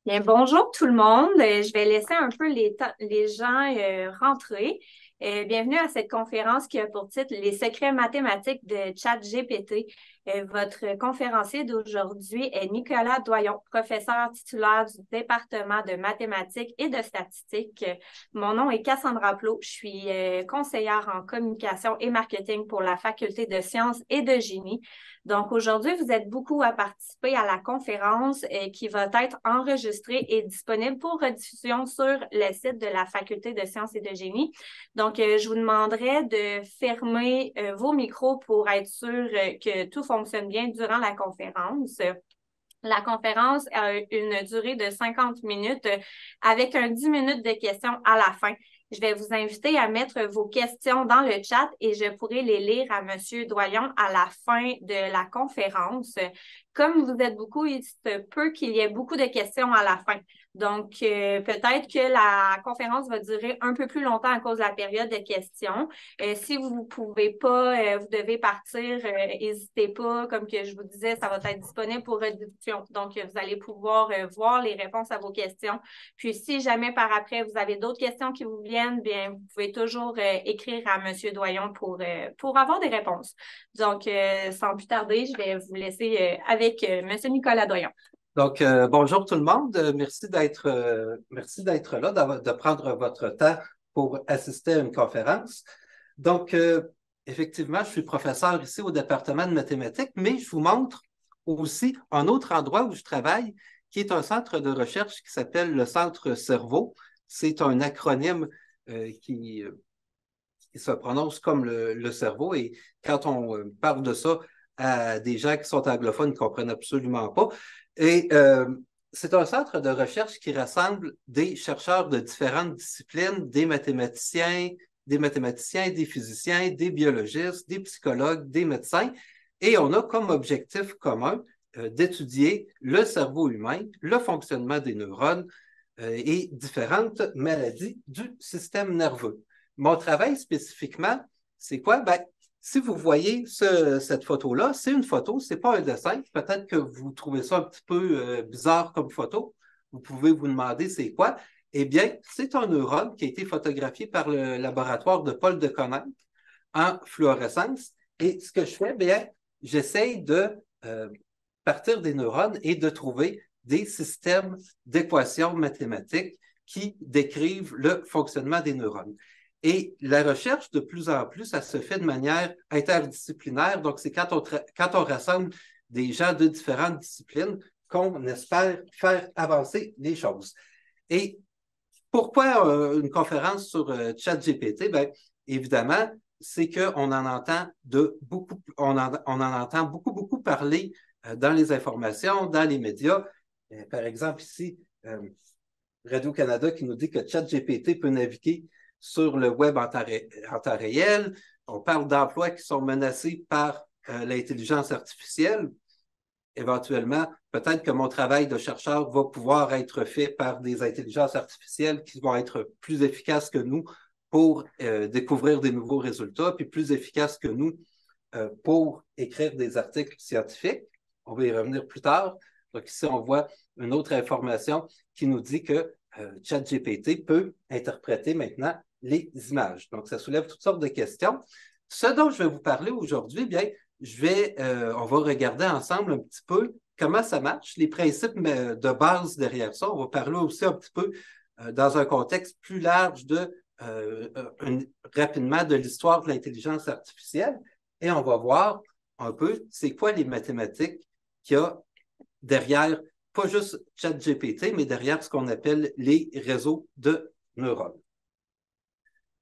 Bien, bonjour tout le monde. Je vais laisser un peu les gens rentrer. Bienvenue à cette conférence qui a pour titre Les secrets mathématiques de ChatGPT. Votre conférencier d'aujourd'hui est Nicolas Doyon, professeur titulaire du département de mathématiques et de statistique. Mon nom est Cassandra Plot. Je suis conseillère en communication et marketing pour la faculté de sciences et de génie. Donc, aujourd'hui, vous êtes beaucoup à participer à la conférence qui va être enregistrée et disponible pour rediffusion sur le site de la Faculté de sciences et de génie. Donc, je vous demanderai de fermer vos micros pour être sûr que tout fonctionne bien durant la conférence. La conférence a une durée de 50 minutes avec un 10 minutes de questions à la fin. Je vais vous inviter à mettre vos questions dans le chat et je pourrai les lire à M. Doyon à la fin de la conférence. Comme vous êtes beaucoup, il se peut qu'il y ait beaucoup de questions à la fin. Donc, peut-être que la conférence va durer un peu plus longtemps à cause de la période de questions. Si vous ne pouvez pas, vous devez partir, n'hésitez pas. Comme que je vous disais, ça va être disponible pour rediffusion. Donc, vous allez pouvoir voir les réponses à vos questions. Puis, si jamais par après, vous avez d'autres questions qui vous viennent, bien, vous pouvez toujours écrire à M. Doyon pour avoir des réponses. Donc, sans plus tarder, je vais vous laisser avec M. Nicolas Doyon. Donc, bonjour tout le monde. Merci d'être là, de prendre votre temps pour assister à une conférence. Donc, effectivement, je suis professeur ici au département de mathématiques, mais je vous montre aussi un autre endroit où je travaille, qui est un centre de recherche qui s'appelle le Centre Cerveau. C'est un acronyme qui se prononce comme le cerveau. Et quand on parle de ça à des gens qui sont anglophones, ils ne comprennent absolument pas. Et c'est un centre de recherche qui rassemble des chercheurs de différentes disciplines, des mathématiciens, des physiciens, des biologistes, des psychologues, des médecins. Et on a comme objectif commun d'étudier le cerveau humain, le fonctionnement des neurones et différentes maladies du système nerveux. Mon travail spécifiquement, c'est quoi? Ben, si vous voyez cette photo-là, c'est une photo, ce n'est pas un dessin. Peut-être que vous trouvez ça un petit peu bizarre comme photo. Vous pouvez vous demander c'est quoi? Eh bien, c'est un neurone qui a été photographié par le laboratoire de Paul de Koninck en fluorescence. Et ce que je fais, bien, j'essaye de partir des neurones et de trouver des systèmes d'équations mathématiques qui décrivent le fonctionnement des neurones. Et la recherche, de plus en plus, ça se fait de manière interdisciplinaire. Donc, c'est quand on rassemble des gens de différentes disciplines qu'on espère faire avancer les choses. Et pourquoi une conférence sur ChatGPT? Bien, évidemment, c'est qu'on en entend on en entend beaucoup parler dans les informations, dans les médias. Par exemple, ici, Radio-Canada qui nous dit que ChatGPT peut naviguer sur le web en temps réel. On parle d'emplois qui sont menacés par l'intelligence artificielle. Éventuellement, peut-être que mon travail de chercheur va pouvoir être fait par des intelligences artificielles qui vont être plus efficaces que nous pour découvrir des nouveaux résultats, puis plus efficaces que nous pour écrire des articles scientifiques. On va y revenir plus tard. Donc ici, on voit une autre information qui nous dit que ChatGPT peut interpréter maintenant les images. Donc, ça soulève toutes sortes de questions. Ce dont je vais vous parler aujourd'hui, bien, on va regarder ensemble un petit peu comment ça marche, les principes de base derrière ça. On va parler aussi un petit peu dans un contexte plus large rapidement de l'histoire de l'intelligence artificielle. Et on va voir un peu c'est quoi les mathématiques qu'il y a derrière, pas juste ChatGPT, mais derrière ce qu'on appelle les réseaux de neurones.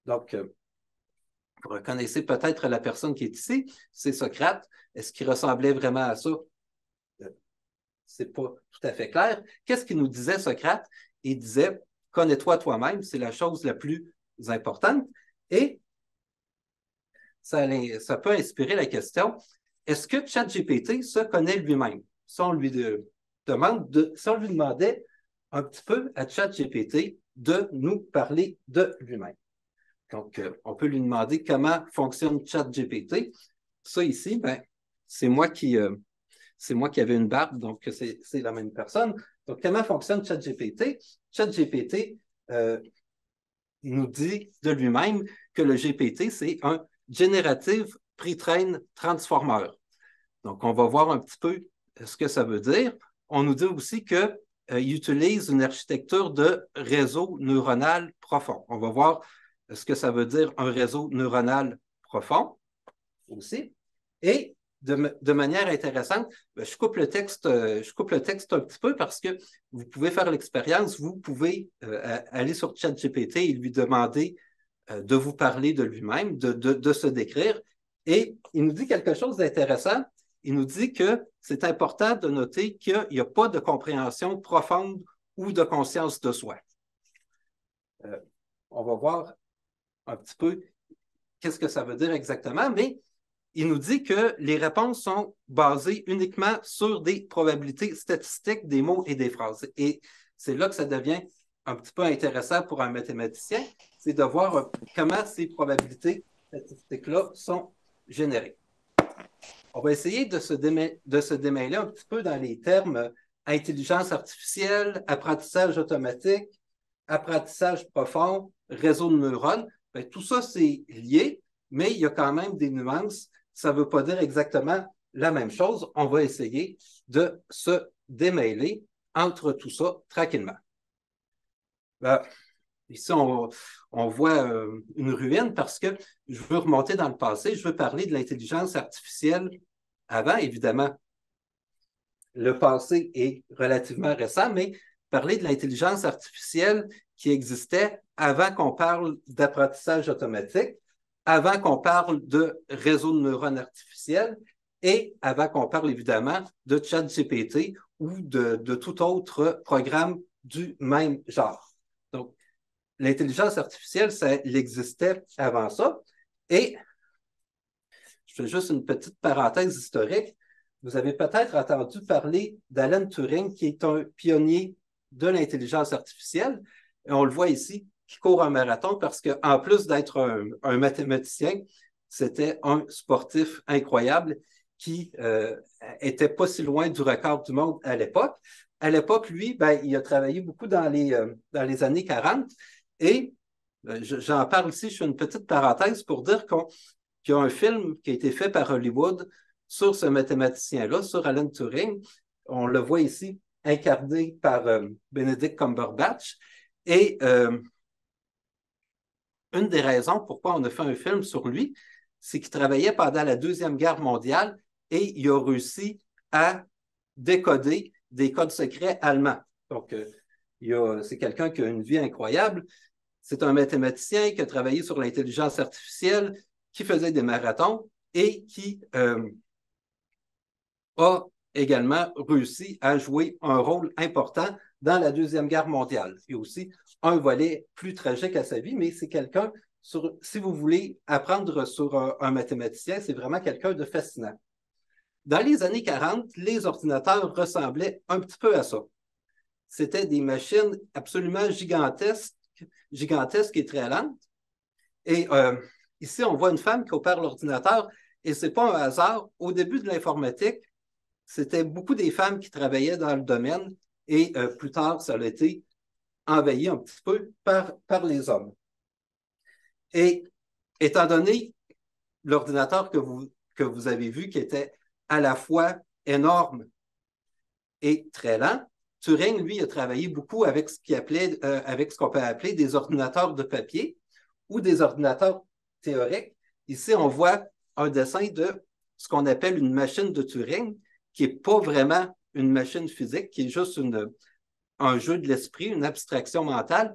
Donc, vous reconnaissez peut-être la personne qui est ici, c'est Socrate. Est-ce qu'il ressemblait vraiment à ça? C'est pas tout à fait clair. Qu'est-ce qu'il nous disait, Socrate? Il disait, connais-toi toi-même, c'est la chose la plus importante. Et ça peut inspirer la question, est-ce que ChatGPT se connaît lui-même? Si on lui demandait un petit peu à ChatGPT de nous parler de lui-même. Donc, on peut lui demander comment fonctionne ChatGPT. Ça ici, ben, c'est moi qui c'est moi qui avais une barbe, donc c'est la même personne. Donc, comment fonctionne ChatGPT? ChatGPT nous dit de lui-même que le GPT, c'est un Generative Pre-trained Transformer. Donc, on va voir un petit peu ce que ça veut dire. On nous dit aussi qu'il utilise une architecture de réseau neuronal profond. On va voir ce que ça veut dire un réseau neuronal profond aussi. Et de manière intéressante, je coupe le texte un petit peu parce que vous pouvez faire l'expérience, vous pouvez aller sur ChatGPT et lui demander de vous parler de lui-même, de se décrire. Et il nous dit quelque chose d'intéressant. Il nous dit que c'est important de noter qu'il n'y a pas de compréhension profonde ou de conscience de soi. On va voir un petit peu qu'est-ce que ça veut dire exactement, mais il nous dit que les réponses sont basées uniquement sur des probabilités statistiques des mots et des phrases. Et c'est là que ça devient un petit peu intéressant pour un mathématicien, c'est de voir comment ces probabilités statistiques-là sont générées. On va essayer de se démêler un petit peu dans les termes intelligence artificielle, apprentissage automatique, apprentissage profond, réseau de neurones. Bien, tout ça, c'est lié, mais il y a quand même des nuances. Ça ne veut pas dire exactement la même chose. On va essayer de se démêler entre tout ça tranquillement. Ici, on voit une ruine parce que je veux remonter dans le passé. Je veux parler de l'intelligence artificielle avant, évidemment. Le passé est relativement récent, mais parler de l'intelligence artificielle qui existait avant qu'on parle d'apprentissage automatique, avant qu'on parle de réseau de neurones artificiels et avant qu'on parle évidemment de ChatGPT ou de tout autre programme du même genre. Donc, l'intelligence artificielle, ça existait avant ça. Et je fais juste une petite parenthèse historique. Vous avez peut-être entendu parler d'Alan Turing, qui est un pionnier de l'intelligence artificielle. Et on le voit ici, qui court un marathon parce qu'en plus d'être un mathématicien, c'était un sportif incroyable qui était pas si loin du record du monde à l'époque. À l'époque, lui, il a travaillé beaucoup dans les années 40 et j'en parle ici, je fais une petite parenthèse pour dire qu'il y a un film qui a été fait par Hollywood sur ce mathématicien-là, sur Alan Turing. On le voit ici, incarné par Benedict Cumberbatch. Et une des raisons pourquoi on a fait un film sur lui, c'est qu'il travaillait pendant la Deuxième Guerre mondiale et il a réussi à décoder des codes secrets allemands. Donc, c'est quelqu'un qui a une vie incroyable. C'est un mathématicien qui a travaillé sur l'intelligence artificielle, qui faisait des marathons et qui a également réussi à jouer un rôle important dans la Deuxième Guerre mondiale. Il y a aussi un volet plus tragique à sa vie, mais c'est quelqu'un, si vous voulez apprendre sur un mathématicien, c'est vraiment quelqu'un de fascinant. Dans les années 40, les ordinateurs ressemblaient un petit peu à ça. C'était des machines absolument gigantesques et très lentes. Et ici, on voit une femme qui opère l'ordinateur et ce n'est pas un hasard. Au début de l'informatique, c'était beaucoup des femmes qui travaillaient dans le domaine et plus tard, ça a été envahi un petit peu par les hommes. Et étant donné l'ordinateur que vous avez vu qui était à la fois énorme et très lent, Turing, lui, a travaillé beaucoup avec ce qu'on peut appeler des ordinateurs de papier ou des ordinateurs théoriques. Ici, on voit un dessin de ce qu'on appelle une machine de Turing, qui n'est pas vraiment une machine physique, qui est juste un jeu de l'esprit, une abstraction mentale.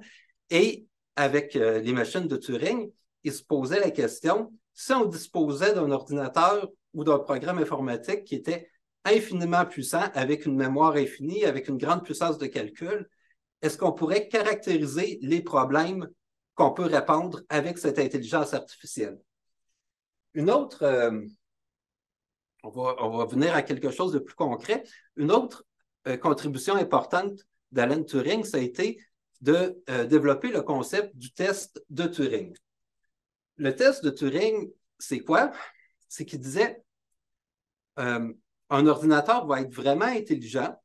Et avec les machines de Turing, il se posait la question, si on disposait d'un ordinateur ou d'un programme informatique qui était infiniment puissant, avec une mémoire infinie, avec une grande puissance de calcul, est-ce qu'on pourrait caractériser les problèmes qu'on peut répondre avec cette intelligence artificielle? Une autre, on va venir à quelque chose de plus concret. Une autre contribution importante d'Alan Turing, ça a été de développer le concept du test de Turing. Le test de Turing, c'est quoi? C'est qu'il disait, un ordinateur va être vraiment intelligent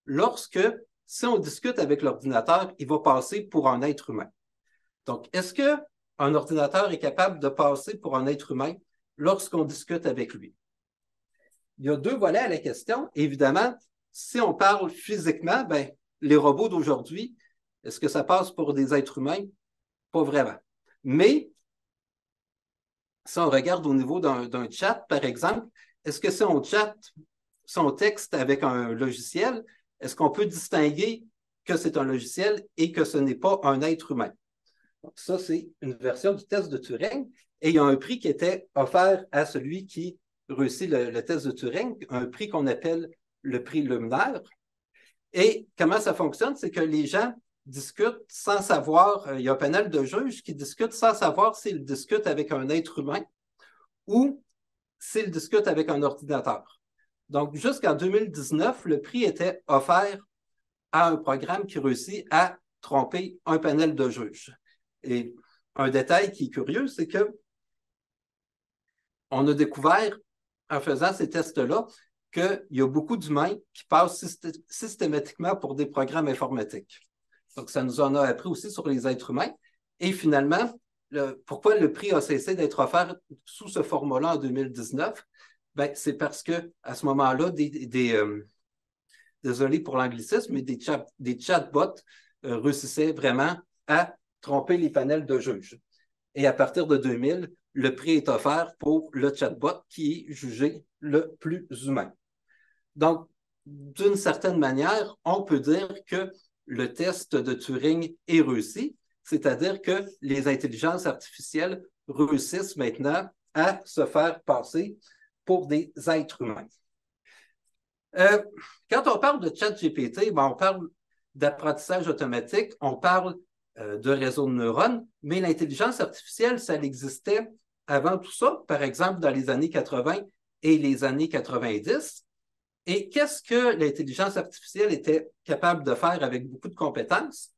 lorsque, si on discute avec l'ordinateur, il va passer pour un être humain. Donc, est-ce qu'un ordinateur est capable de passer pour un être humain lorsqu'on discute avec lui? Il y a deux volets à la question. Évidemment, si on parle physiquement, ben, les robots d'aujourd'hui, est-ce que ça passe pour des êtres humains? Pas vraiment. Mais si on regarde au niveau d'un chat, par exemple, est-ce que si on chatte, si on texte avec un logiciel, est-ce qu'on peut distinguer que c'est un logiciel et que ce n'est pas un être humain? Donc, ça, c'est une version du test de Turing. Et il y a un prix qui était offert à celui qui réussit le test de Turing, un prix qu'on appelle le prix Luminaire. Et comment ça fonctionne? C'est que les gens discutent sans savoir, il y a un panel de juges qui discutent sans savoir s'ils discutent avec un être humain ou s'ils discutent avec un ordinateur. Donc, jusqu'en 2019, le prix était offert à un programme qui réussit à tromper un panel de juges. Et un détail qui est curieux, c'est que on a découvert, en faisant ces tests-là, qu'il y a beaucoup d'humains qui passent systématiquement pour des programmes informatiques. Donc, ça nous en a appris aussi sur les êtres humains. Et finalement, pourquoi le prix a cessé d'être offert sous ce format-là en 2019? Ben, c'est parce qu'à ce moment-là, désolé pour l'anglicisme, mais des chatbots réussissaient vraiment à tromper les panels de juges. Et à partir de 2000, le prix est offert pour le chatbot qui est jugé le plus humain. Donc, d'une certaine manière, on peut dire que le test de Turing est réussi, c'est-à-dire que les intelligences artificielles réussissent maintenant à se faire passer pour des êtres humains. Quand on parle de ChatGPT, ben, on parle d'apprentissage automatique, on parle de réseaux de neurones, mais l'intelligence artificielle, ça existait avant tout ça, par exemple dans les années 80 et les années 90. Et qu'est-ce que l'intelligence artificielle était capable de faire avec beaucoup de compétences?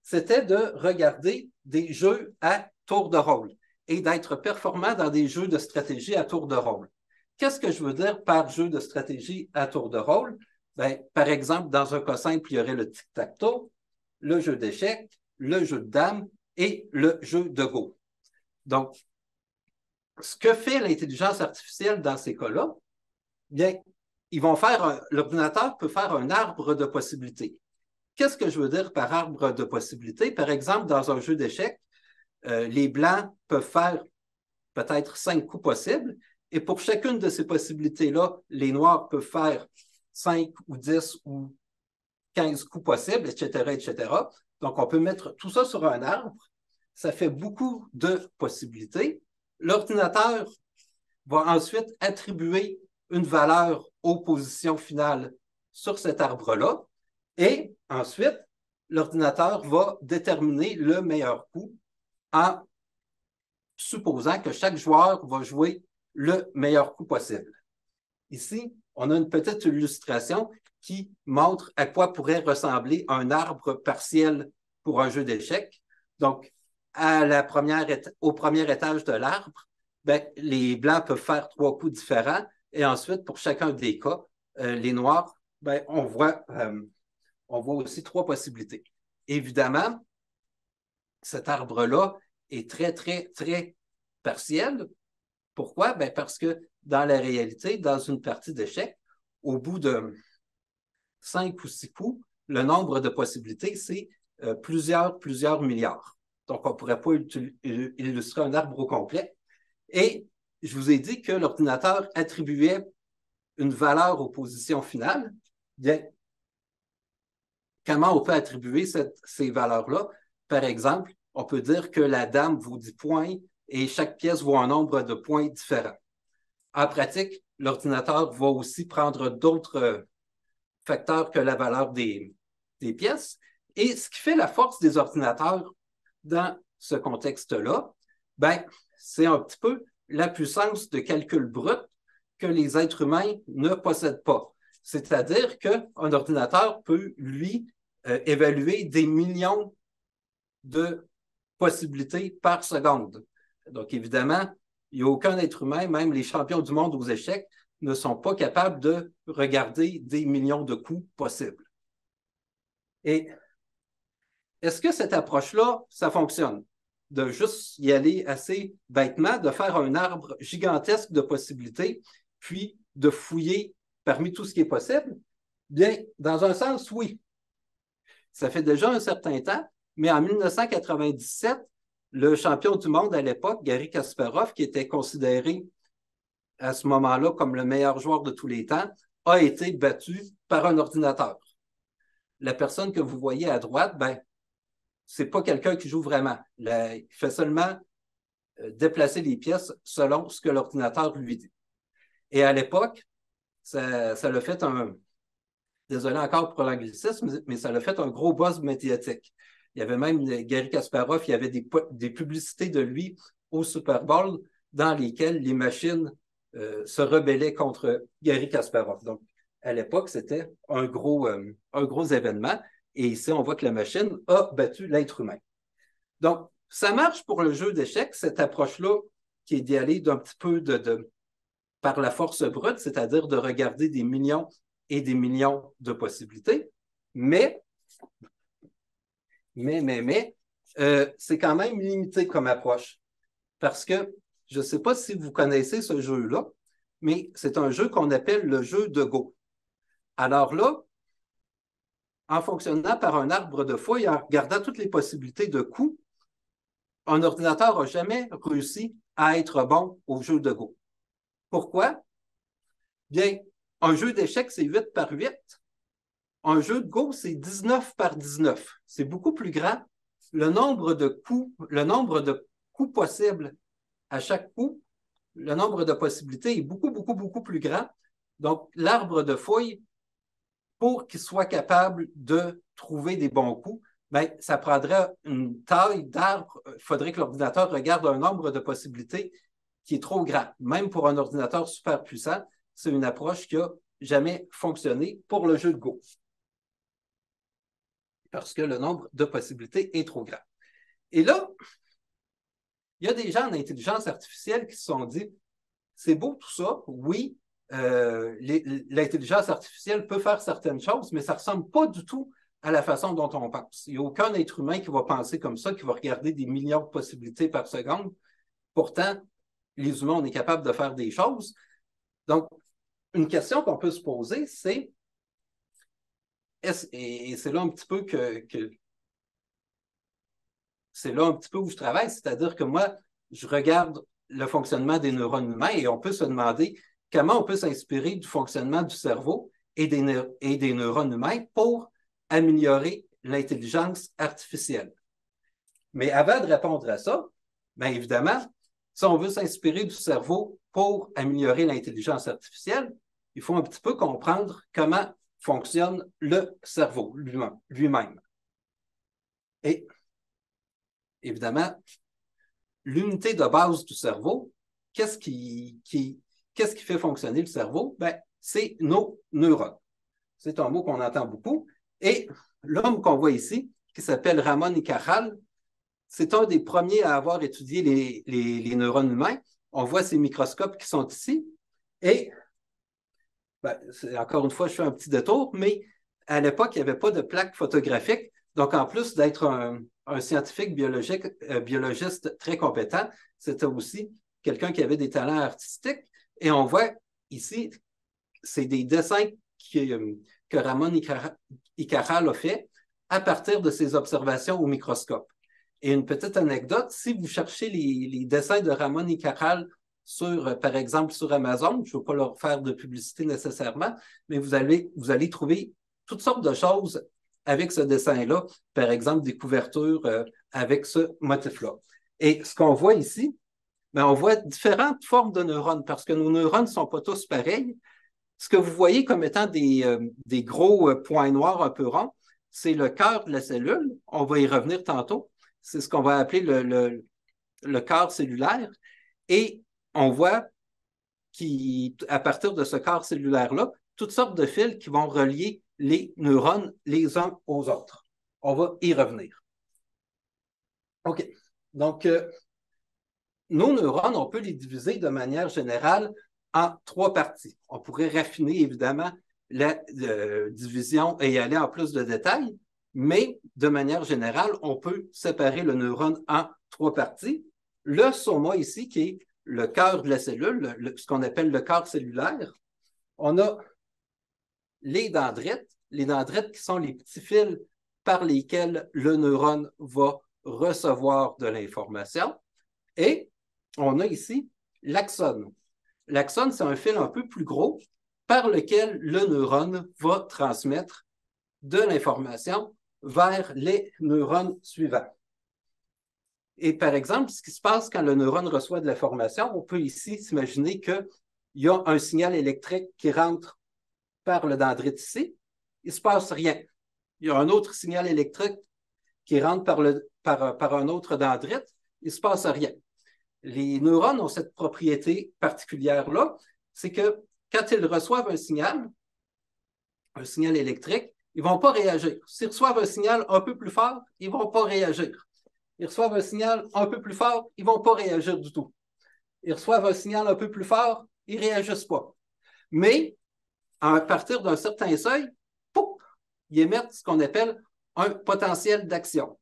C'était de regarder des jeux à tour de rôle et d'être performant dans des jeux de stratégie à tour de rôle. Qu'est-ce que je veux dire par jeu de stratégie à tour de rôle? Ben, par exemple, dans un cas simple, il y aurait le tic-tac-toe, le jeu d'échecs, le jeu de dames et le jeu de Go. Donc, ce que fait l'intelligence artificielle dans ces cas-là, bien, l'ordinateur peut faire un arbre de possibilités. Qu'est-ce que je veux dire par arbre de possibilités? Par exemple, dans un jeu d'échecs, les blancs peuvent faire peut-être 5 coups possibles, et pour chacune de ces possibilités-là, les noirs peuvent faire 5 ou 10 ou 15 coups possibles, etc., etc. Donc, on peut mettre tout ça sur un arbre. Ça fait beaucoup de possibilités. L'ordinateur va ensuite attribuer une valeur aux positions finales sur cet arbre-là. Et ensuite, l'ordinateur va déterminer le meilleur coup en supposant que chaque joueur va jouer le meilleur coup possible. Ici, on a une petite illustration qui montre à quoi pourrait ressembler un arbre partiel pour un jeu d'échecs. Donc, au premier étage de l'arbre, ben, les blancs peuvent faire 3 coups différents et ensuite, pour chacun des cas, les noirs, ben, on voit aussi 3 possibilités. Évidemment, cet arbre-là est très, très, très partiel. Pourquoi? Ben parce que dans la réalité, dans une partie d'échecs, au bout de 5 ou 6 coups, le nombre de possibilités, c'est plusieurs milliards. Donc, on ne pourrait pas illustrer un arbre au complet. Et je vous ai dit que l'ordinateur attribuait une valeur aux positions finales. Bien, comment on peut attribuer ces valeurs-là? Par exemple, on peut dire que la dame vaut 10 points et chaque pièce vaut un nombre de points différents. En pratique, l'ordinateur va aussi prendre d'autres facteurs que la valeur des pièces. Et ce qui fait la force des ordinateurs dans ce contexte-là, ben, c'est un petit peu la puissance de calcul brut que les êtres humains ne possèdent pas. C'est-à-dire qu'un ordinateur peut, lui, évaluer des millions de possibilités par seconde. Donc, évidemment, il n'y a aucun être humain, même les champions du monde aux échecs, ne sont pas capables de regarder des millions de coups possibles. Et est-ce que cette approche-là, ça fonctionne? De juste y aller assez bêtement, de faire un arbre gigantesque de possibilités, puis de fouiller parmi tout ce qui est possible? Bien, dans un sens, oui. Ça fait déjà un certain temps, mais en 1997, le champion du monde à l'époque, Garry Kasparov, qui était considéré à ce moment-là comme le meilleur joueur de tous les temps, a été battu par un ordinateur. La personne que vous voyez à droite, ben, c'est pas quelqu'un qui joue vraiment. Il fait seulement déplacer les pièces selon ce que l'ordinateur lui dit. Et à l'époque, ça l'a fait désolé encore pour l'anglicisme, mais ça l'a fait un gros buzz médiatique. Il y avait même Garry Kasparov, il y avait des publicités de lui au Super Bowl dans lesquelles les machines se rebellaient contre Garry Kasparov. Donc, à l'époque, c'était un gros événement. Et ici, on voit que la machine a battu l'être humain. Donc, ça marche pour le jeu d'échecs, cette approche-là, qui est d'y aller d'un petit peu par la force brute, c'est-à-dire de regarder des millions et des millions de possibilités. Mais c'est quand même limité comme approche. Parce que je ne sais pas si vous connaissez ce jeu-là, mais c'est un jeu qu'on appelle le jeu de Go. Alors là, en fonctionnant par un arbre de fouilles, en regardant toutes les possibilités de coups, un ordinateur n'a jamais réussi à être bon au jeu de Go. Pourquoi? Bien, un jeu d'échecs, c'est 8 par 8. Un jeu de Go, c'est 19 par 19. C'est beaucoup plus grand. Le nombre de coups possibles à chaque coup, le nombre de possibilités est beaucoup, beaucoup, beaucoup plus grand. Donc, l'arbre de fouilles, pour qu'il soit capable de trouver des bons coups, bien, ça prendrait une taille d'arbre. Il faudrait que l'ordinateur regarde un nombre de possibilités qui est trop grand. Même pour un ordinateur super puissant, c'est une approche qui n'a jamais fonctionné pour le jeu de Go. Parce que le nombre de possibilités est trop grand. Et là, il y a des gens en intelligence artificielle qui se sont dit, c'est beau tout ça, oui, l'intelligence artificielle peut faire certaines choses, mais ça ne ressemble pas du tout à la façon dont on pense. Il n'y a aucun être humain qui va penser comme ça, qui va regarder des millions de possibilités par seconde. Pourtant, les humains, on est capable de faire des choses. Donc, une question qu'on peut se poser, c'est, et c'est là un petit peu c'est là un petit peu où je travaille, c'est-à-dire que moi, je regarde le fonctionnement des neurones humains et on peut se demander comment on peut s'inspirer du fonctionnement du cerveau et des neurones humains pour améliorer l'intelligence artificielle. Mais avant de répondre à ça, bien évidemment, si on veut s'inspirer du cerveau pour améliorer l'intelligence artificielle, il faut un petit peu comprendre comment fonctionne le cerveau lui-même. Et évidemment, l'unité de base du cerveau, qu'est-ce qui fait fonctionner le cerveau? Ben, c'est nos neurones. C'est un mot qu'on entend beaucoup. Et l'homme qu'on voit ici, qui s'appelle Ramón y Cajal, c'est un des premiers à avoir étudié les neurones humains. On voit ces microscopes qui sont ici. Et, ben, encore une fois, je fais un petit détour, mais à l'époque, il n'y avait pas de plaque photographique. Donc, en plus d'être un scientifique biologiste très compétent, c'était aussi quelqu'un qui avait des talents artistiques. Et on voit ici, c'est des dessins que Ramón y Cajal a fait à partir de ses observations au microscope. Et une petite anecdote, si vous cherchez les dessins de Ramón y Cajal par exemple, sur Amazon, je ne veux pas leur faire de publicité nécessairement, mais vous allez trouver toutes sortes de choses avec ce dessin-là, par exemple des couvertures avec ce motif-là. Et ce qu'on voit ici, bien, on voit différentes formes de neurones parce que nos neurones ne sont pas tous pareils. Ce que vous voyez comme étant des gros points noirs un peu ronds, c'est le cœur de la cellule. On va y revenir tantôt. C'est ce qu'on va appeler le cœur cellulaire. Et on voit qu'à partir de ce cœur cellulaire-là, toutes sortes de fils qui vont relier les neurones les uns aux autres. On va y revenir. OK. Donc, nos neurones, on peut les diviser de manière générale en 3 parties. On pourrait raffiner, évidemment, la division et y aller en plus de détails, mais de manière générale, on peut séparer le neurone en 3 parties. Le soma ici, qui est le cœur de la cellule, ce qu'on appelle le corps cellulaire. On a les dendrites qui sont les petits fils par lesquels le neurone va recevoir de l'information. Et on a ici l'axone. L'axone, c'est un fil un peu plus gros par lequel le neurone va transmettre de l'information vers les neurones suivants. Et par exemple, ce qui se passe quand le neurone reçoit de l'information, on peut ici s'imaginer qu'il y a un signal électrique qui rentre par le dendrite ici. Il ne se passe rien. Il y a un autre signal électrique qui rentre par un autre dendrite. Il ne se passe rien. Les neurones ont cette propriété particulière-là, c'est que quand ils reçoivent un signal électrique, ils ne vont pas réagir. S'ils reçoivent un signal un peu plus fort, ils ne vont pas réagir. Ils reçoivent un signal un peu plus fort, ils ne vont pas réagir du tout. Ils reçoivent un signal un peu plus fort, ils ne réagissent pas. Mais à partir d'un certain seuil, pouf, ils émettent ce qu'on appelle un potentiel d'action.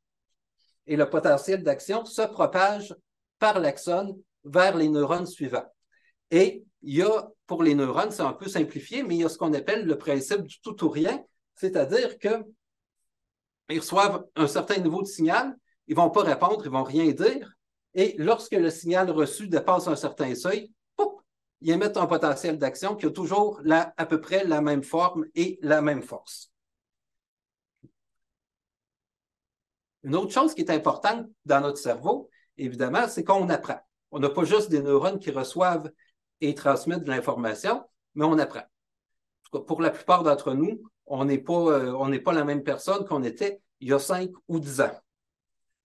Et le potentiel d'action se propage par l'axone vers les neurones suivants. Et il y a, pour les neurones, c'est un peu simplifié, mais il y a ce qu'on appelle le principe du tout ou rien, c'est-à-dire qu'ils reçoivent un certain niveau de signal, ils ne vont pas répondre, ils ne vont rien dire, et lorsque le signal reçu dépasse un certain seuil, pouf, ils émettent un potentiel d'action qui a toujours à peu près la même forme et la même force. Une autre chose qui est importante dans notre cerveau, évidemment, c'est qu'on apprend. On n'a pas juste des neurones qui reçoivent et transmettent de l'information, mais on apprend. Pour la plupart d'entre nous, on n'est pas la même personne qu'on était il y a 5 ou 10 ans,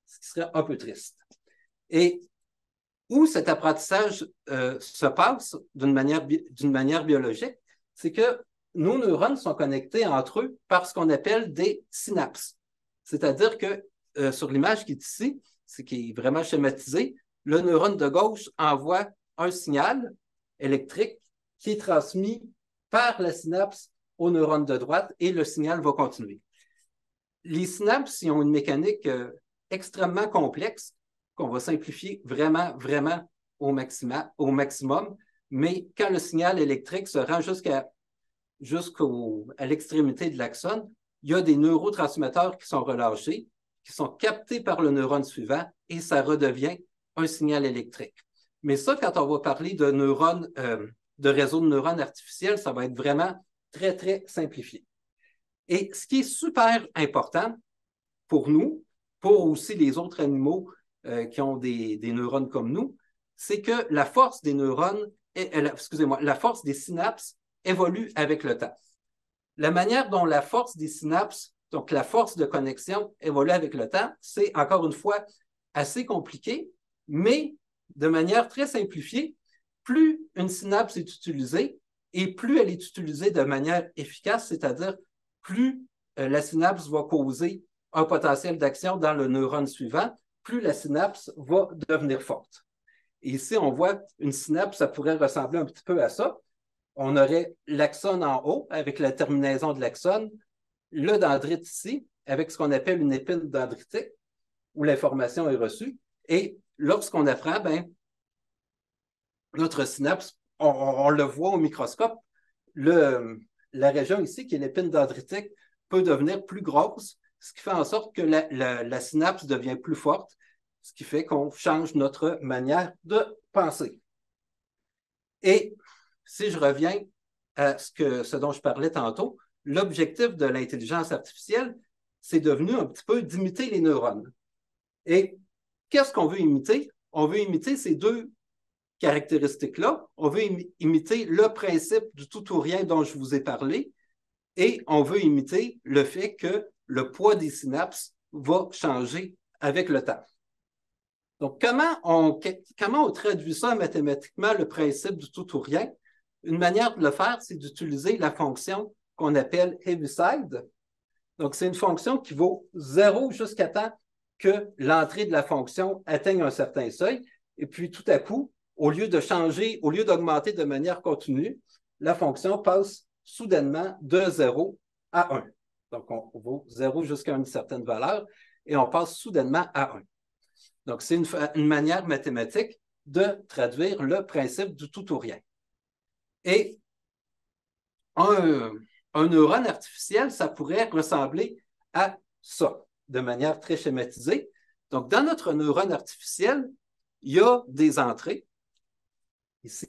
ce qui serait un peu triste. Et où cet apprentissage se passe d'une manière biologique, c'est que nos neurones sont connectés entre eux par ce qu'on appelle des synapses. C'est-à-dire que sur l'image qui est ici, qui est vraiment schématisée, le neurone de gauche envoie un signal électrique qui est transmis par la synapse au neurone de droite et le signal va continuer. Les synapses ils ont une mécanique extrêmement complexe qu'on va simplifier vraiment, vraiment au maximum, mais quand le signal électrique se rend jusqu'à l'extrémité de l'axone, il y a des neurotransmetteurs qui sont relâchés, qui sont captés par le neurone suivant et ça redevient un signal électrique. Mais ça, quand on va parler de neurones, de réseaux de neurones artificiels, ça va être vraiment très, très simplifié. Et ce qui est super important pour nous, pour aussi les autres animaux qui ont des neurones comme nous, c'est que la force des neurones, la force des synapses évolue avec le temps. La manière dont la force des synapses, donc la force de connexion, évolue avec le temps, c'est encore une fois assez compliqué, mais de manière très simplifiée, plus une synapse est utilisée et plus elle est utilisée de manière efficace, c'est-à-dire plus la synapse va causer un potentiel d'action dans le neurone suivant, plus la synapse va devenir forte. Et ici, on voit une synapse, ça pourrait ressembler un petit peu à ça. On aurait l'axone en haut avec la terminaison de l'axone, le dendrite ici avec ce qu'on appelle une épine dendritique où l'information est reçue. Et lorsqu'on apprend, notre synapse, on le voit au microscope, la région ici, qui est l'épine dendritique, peut devenir plus grosse, ce qui fait en sorte que la synapse devient plus forte, ce qui fait qu'on change notre manière de penser. Et si je reviens à ce dont je parlais tantôt, l'objectif de l'intelligence artificielle, c'est devenu un petit peu d'imiter les neurones. Et qu'est-ce qu'on veut imiter? On veut imiter ces deux caractéristiques-là. On veut imiter le principe du tout ou rien dont je vous ai parlé et on veut imiter le fait que le poids des synapses va changer avec le temps. Donc, comment on traduit ça mathématiquement, le principe du tout ou rien? Une manière de le faire, c'est d'utiliser la fonction qu'on appelle Heaviside. Donc, c'est une fonction qui vaut 0 jusqu'à temps que l'entrée de la fonction atteigne un certain seuil. Et puis, tout à coup, au lieu de changer, au lieu d'augmenter de manière continue, la fonction passe soudainement de 0 à 1. Donc, on vaut 0 jusqu'à une certaine valeur et on passe soudainement à 1. Donc, c'est une manière mathématique de traduire le principe du tout ou rien. Et un neurone artificiel, ça pourrait ressembler à ça, de manière très schématisée. Donc, dans notre neurone artificiel, il y a des entrées. Ici,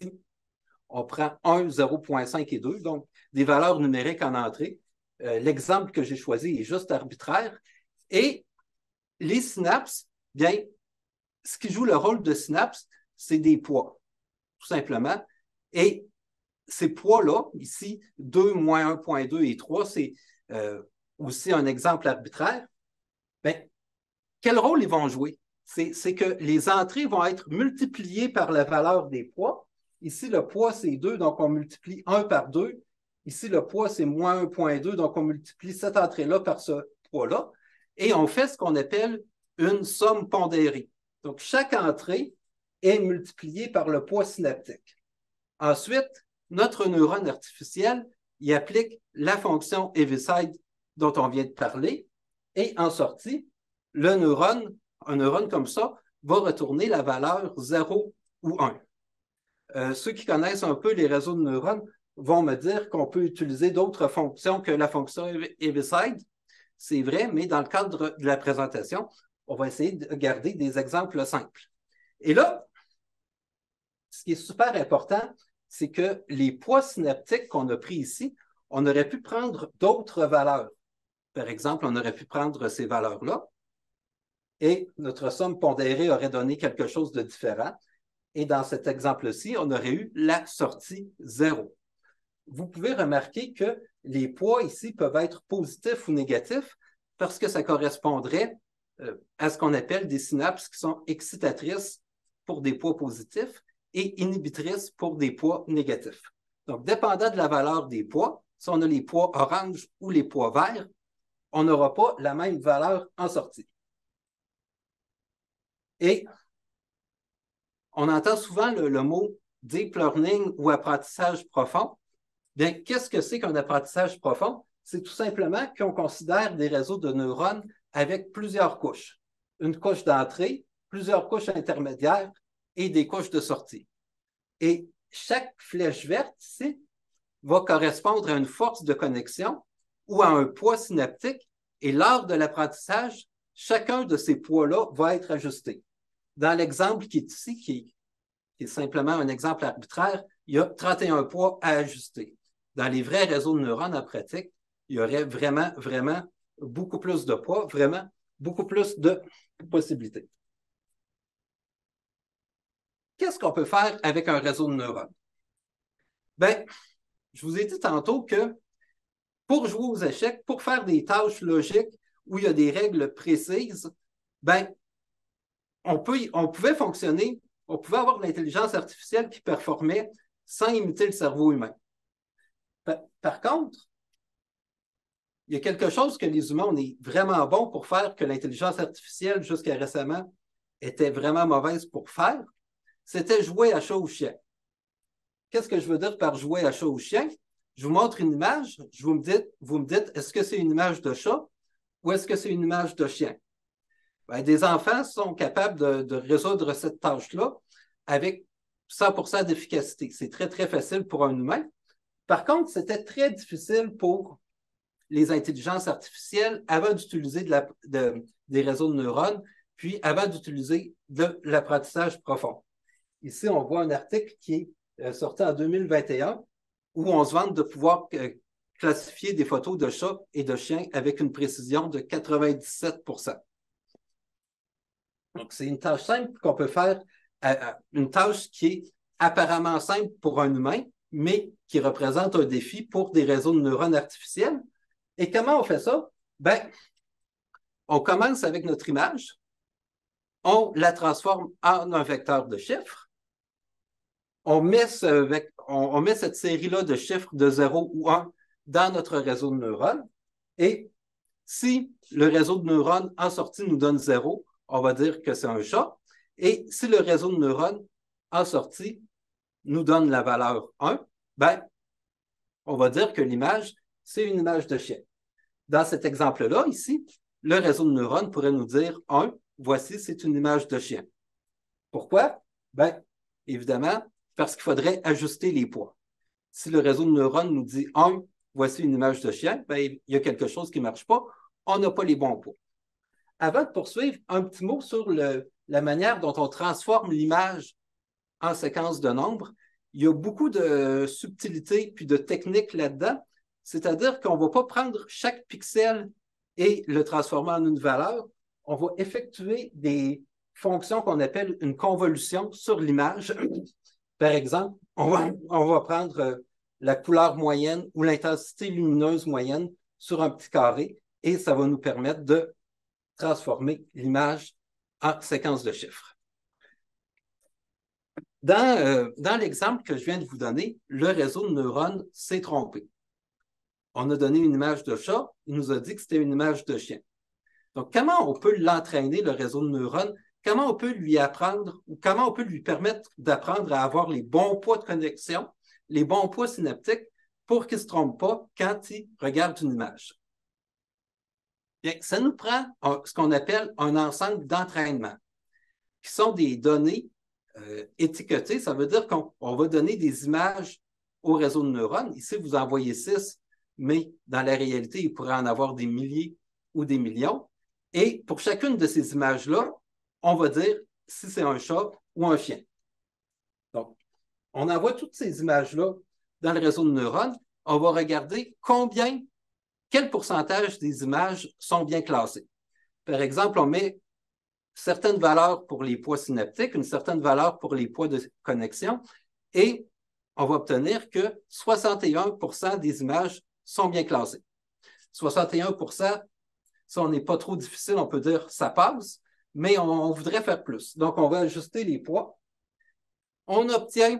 on prend 1, 0,5 et 2, donc des valeurs numériques en entrée. L'exemple que j'ai choisi est juste arbitraire. Et les synapses, bien, ce qui joue le rôle de synapse, c'est des poids, tout simplement. Et ces poids-là, ici, 2, moins 1,2 et 3, c'est aussi un exemple arbitraire. Bien, quel rôle ils vont jouer? C'est que les entrées vont être multipliées par la valeur des poids. Ici, le poids, c'est 2, donc on multiplie 1 par 2. Ici, le poids, c'est moins 1,2, donc on multiplie cette entrée-là par ce poids-là. Et on fait ce qu'on appelle une somme pondérée. Donc, chaque entrée est multipliée par le poids synaptique. Ensuite, notre neurone artificiel y applique la fonction Heaviside dont on vient de parler. Et en sortie, un neurone comme ça, va retourner la valeur 0 ou 1. Ceux qui connaissent un peu les réseaux de neurones vont me dire qu'on peut utiliser d'autres fonctions que la fonction Heaviside. C'est vrai, mais dans le cadre de la présentation, on va essayer de garder des exemples simples. Et là, ce qui est super important, c'est que les poids synaptiques qu'on a pris ici, on aurait pu prendre d'autres valeurs. Par exemple, on aurait pu prendre ces valeurs-là et notre somme pondérée aurait donné quelque chose de différent. Et dans cet exemple-ci, on aurait eu la sortie 0. Vous pouvez remarquer que les poids ici peuvent être positifs ou négatifs parce que ça correspondrait à ce qu'on appelle des synapses qui sont excitatrices pour des poids positifs et inhibitrices pour des poids négatifs. Donc, dépendant de la valeur des poids, si on a les poids orange ou les poids verts, on n'aura pas la même valeur en sortie. Et on entend souvent le mot deep learning ou apprentissage profond. Bien, qu'est-ce que c'est qu'un apprentissage profond? C'est tout simplement qu'on considère des réseaux de neurones avec plusieurs couches. Une couche d'entrée, plusieurs couches intermédiaires et des couches de sortie. Et chaque flèche verte ici va correspondre à une force de connexion ou à un poids synaptique. Et lors de l'apprentissage, chacun de ces poids-là va être ajusté. Dans l'exemple qui est ici, qui est simplement un exemple arbitraire, il y a 31 poids à ajuster. Dans les vrais réseaux de neurones en pratique, il y aurait vraiment, vraiment beaucoup plus de poids, vraiment beaucoup plus de possibilités. Qu'est-ce qu'on peut faire avec un réseau de neurones? Bien, je vous ai dit tantôt que pour jouer aux échecs, pour faire des tâches logiques où il y a des règles précises, bien, on pouvait fonctionner, on pouvait avoir de l'intelligence artificielle qui performait sans imiter le cerveau humain. Par contre, il y a quelque chose que les humains, on est vraiment bons pour faire que l'intelligence artificielle, jusqu'à récemment, était vraiment mauvaise pour faire, c'était jouer à chat ou chien. Qu'est-ce que je veux dire par jouer à chat ou chien? Je vous montre une image, vous me dites, est-ce que c'est une image de chat ou est-ce que c'est une image de chien? Bien, des enfants sont capables de résoudre cette tâche-là avec 100% d'efficacité. C'est très, très facile pour un humain. Par contre, c'était très difficile pour les intelligences artificielles avant d'utiliser des réseaux de neurones, puis avant d'utiliser de l'apprentissage profond. Ici, on voit un article qui est sorti en 2021 où on se vante de pouvoir classifier des photos de chats et de chiens avec une précision de 97%. Donc, c'est une tâche simple qu'on peut faire, une tâche qui est apparemment simple pour un humain, mais qui représente un défi pour des réseaux de neurones artificiels. Et comment on fait ça? Bien, on commence avec notre image, on la transforme en un vecteur de chiffres, on met cette série-là de chiffres de 0 ou 1 dans notre réseau de neurones, et si le réseau de neurones en sortie nous donne 0, on va dire que c'est un chat, et si le réseau de neurones en sortie, nous donne la valeur 1, ben, on va dire que l'image, c'est une image de chien. Dans cet exemple-là, ici, le réseau de neurones pourrait nous dire 1, voici, c'est une image de chien. Pourquoi? Ben, évidemment, parce qu'il faudrait ajuster les poids. Si le réseau de neurones nous dit 1, voici une image de chien, ben, il y a quelque chose qui ne marche pas, on n'a pas les bons poids. Avant de poursuivre, un petit mot sur la manière dont on transforme l'image en séquence de nombres. Il y a beaucoup de subtilités puis de techniques là-dedans. C'est-à-dire qu'on ne va pas prendre chaque pixel et le transformer en une valeur. On va effectuer des fonctions qu'on appelle une convolution sur l'image. Par exemple, on va prendre la couleur moyenne ou l'intensité lumineuse moyenne sur un petit carré et ça va nous permettre de transformer l'image en séquence de chiffres. Dans l'exemple que je viens de vous donner, le réseau de neurones s'est trompé. On a donné une image de chat, il nous a dit que c'était une image de chien. Donc, comment on peut l'entraîner, le réseau de neurones? Comment on peut lui apprendre ou comment on peut lui permettre d'apprendre à avoir les bons poids de connexion, les bons poids synaptiques pour qu'il ne se trompe pas quand il regarde une image? Bien, ça nous prend ce qu'on appelle un ensemble d'entraînement, qui sont des données étiquetées. Ça veut dire qu'on va donner des images au réseau de neurones. Ici, vous en voyez 6, mais dans la réalité, il pourrait en avoir des milliers ou des millions. Et pour chacune de ces images-là, on va dire si c'est un chat ou un chien. Donc, on envoie toutes ces images-là dans le réseau de neurones. On va regarder quel pourcentage des images sont bien classées. Par exemple, on met certaines valeurs pour les poids synaptiques, une certaine valeur pour les poids de connexion, et on va obtenir que 61% des images sont bien classées. 61%, si on n'est pas trop difficile, on peut dire ça passe, mais on voudrait faire plus. Donc, on va ajuster les poids. On obtient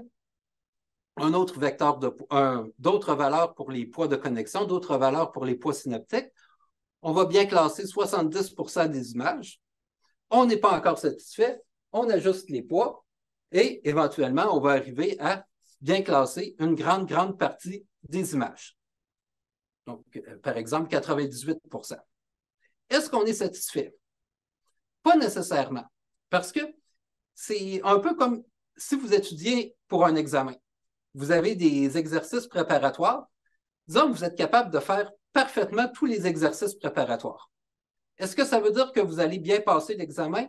un autre vecteur d'autres valeurs pour les poids de connexion, d'autres valeurs pour les poids synaptiques. On va bien classer 70% des images. On n'est pas encore satisfait, on ajuste les poids et éventuellement, on va arriver à bien classer une grande partie des images. Donc, par exemple, 98%. Est-ce qu'on est satisfait? Pas nécessairement, parce que c'est un peu comme si vous étudiez pour un examen. Vous avez des exercices préparatoires. Disons que vous êtes capable de faire parfaitement tous les exercices préparatoires. Est-ce que ça veut dire que vous allez bien passer l'examen?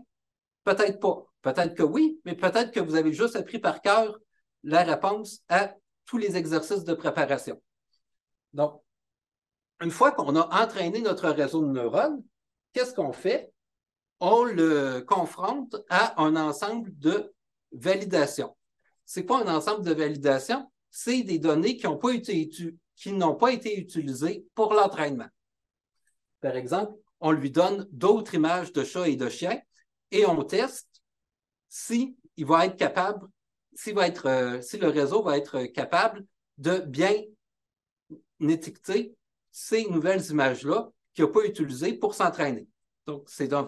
Peut-être pas. Peut-être que oui, mais peut-être que vous avez juste appris par cœur la réponse à tous les exercices de préparation. Donc, une fois qu'on a entraîné notre réseau de neurones, qu'est-ce qu'on fait? On le confronte à un ensemble de validation. C'est quoi un ensemble de validation? C'est des données qui n'ont pas été utilisées pour l'entraînement. Par exemple, on lui donne d'autres images de chats et de chiens et on teste si le réseau va être capable de bien étiqueter ces nouvelles images-là qu'il n'a pas utilisées pour s'entraîner. Donc, c'est un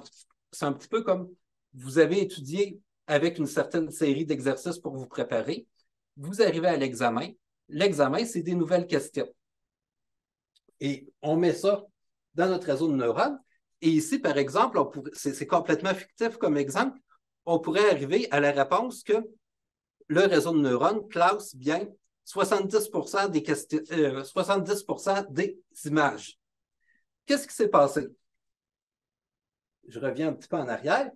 petit peu comme vous avez étudié avec une certaine série d'exercices pour vous préparer. Vous arrivez à l'examen. L'examen, c'est des nouvelles questions. Et on met ça dans notre réseau de neurones. Et ici, par exemple, c'est complètement fictif comme exemple, on pourrait arriver à la réponse que le réseau de neurones classe bien 70% des images. Qu'est-ce qui s'est passé? Je reviens un petit peu en arrière.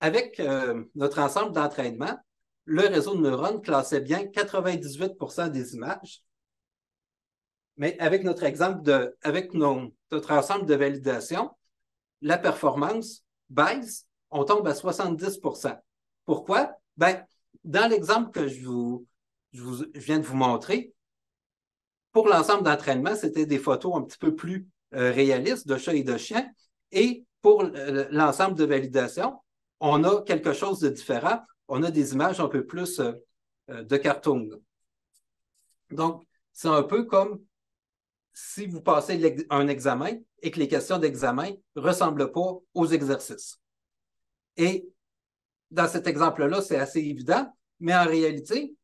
Avec notre ensemble d'entraînement, le réseau de neurones classait bien 98% des images. Mais avec notre notre ensemble de validation, la performance baisse, on tombe à 70%. Pourquoi? Ben, dans l'exemple que je viens de vous montrer, pour l'ensemble d'entraînement, c'était des photos un petit peu plus réalistes de chats et de chiens. Et pour l'ensemble de validation, on a quelque chose de différent. On a des images un peu plus de cartoon. Donc, c'est un peu comme si vous passez un examen et que les questions d'examen ne ressemblent pas aux exercices. Et dans cet exemple-là, c'est assez évident. Mais en réalité,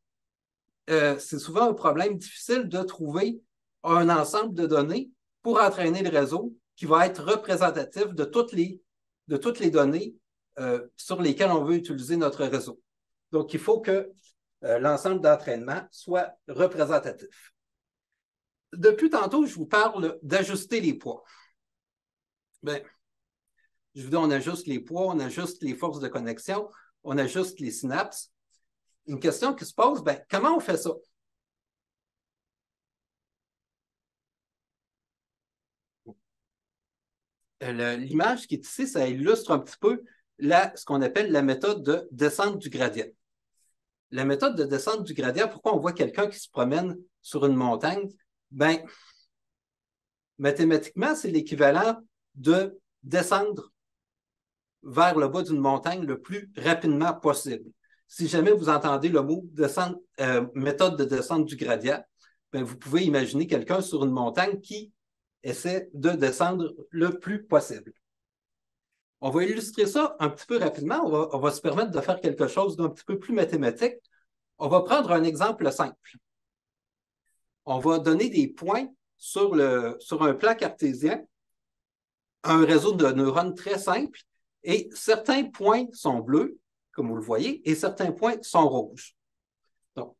c'est souvent un problème difficile de trouver un ensemble de données pour entraîner le réseau qui va être représentatif de toutes les données sur lesquelles on veut utiliser notre réseau. Donc, il faut que l'ensemble d'entraînement soit représentatif. Depuis tantôt, je vous parle d'ajuster les poids. Bien, je vous dis, on ajuste les poids, on ajuste les forces de connexion, on ajuste les synapses. Une question qui se pose, bien, comment on fait ça? L'image qui est ici, ça illustre un petit peu ce qu'on appelle la méthode de descente du gradient. La méthode de descente du gradient, pourquoi on voit quelqu'un qui se promène sur une montagne? Bien, mathématiquement, c'est l'équivalent de descendre vers le bas d'une montagne le plus rapidement possible. Si jamais vous entendez le mot méthode de descente du gradient, bien, vous pouvez imaginer quelqu'un sur une montagne qui essaie de descendre le plus possible. On va illustrer ça un petit peu rapidement. On va se permettre de faire quelque chose d'un petit peu plus mathématique. On va prendre un exemple simple. On va donner des points sur un plan cartésien, un réseau de neurones très simple, et certains points sont bleus, comme vous le voyez, et certains points sont rouges. Donc,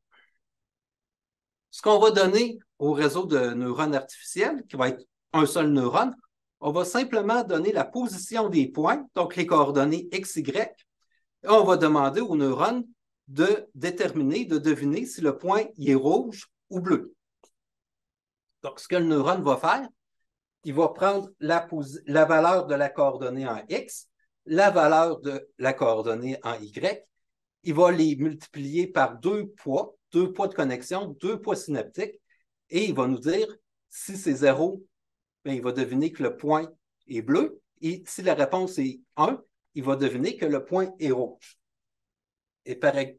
ce qu'on va donner au réseau de neurones artificiels, qui va être un seul neurone, on va simplement donner la position des points, donc les coordonnées x, y, et on va demander au neurone de deviner si le point est rouge ou bleu. Donc, ce que le neurone va faire, il va prendre la valeur de la coordonnée en x, la valeur de la coordonnée en y, il va les multiplier par deux poids de connexion, deux poids synaptiques, et il va nous dire si c'est 0, bien, il va deviner que le point est bleu, et si la réponse est 1, il va deviner que le point est rouge.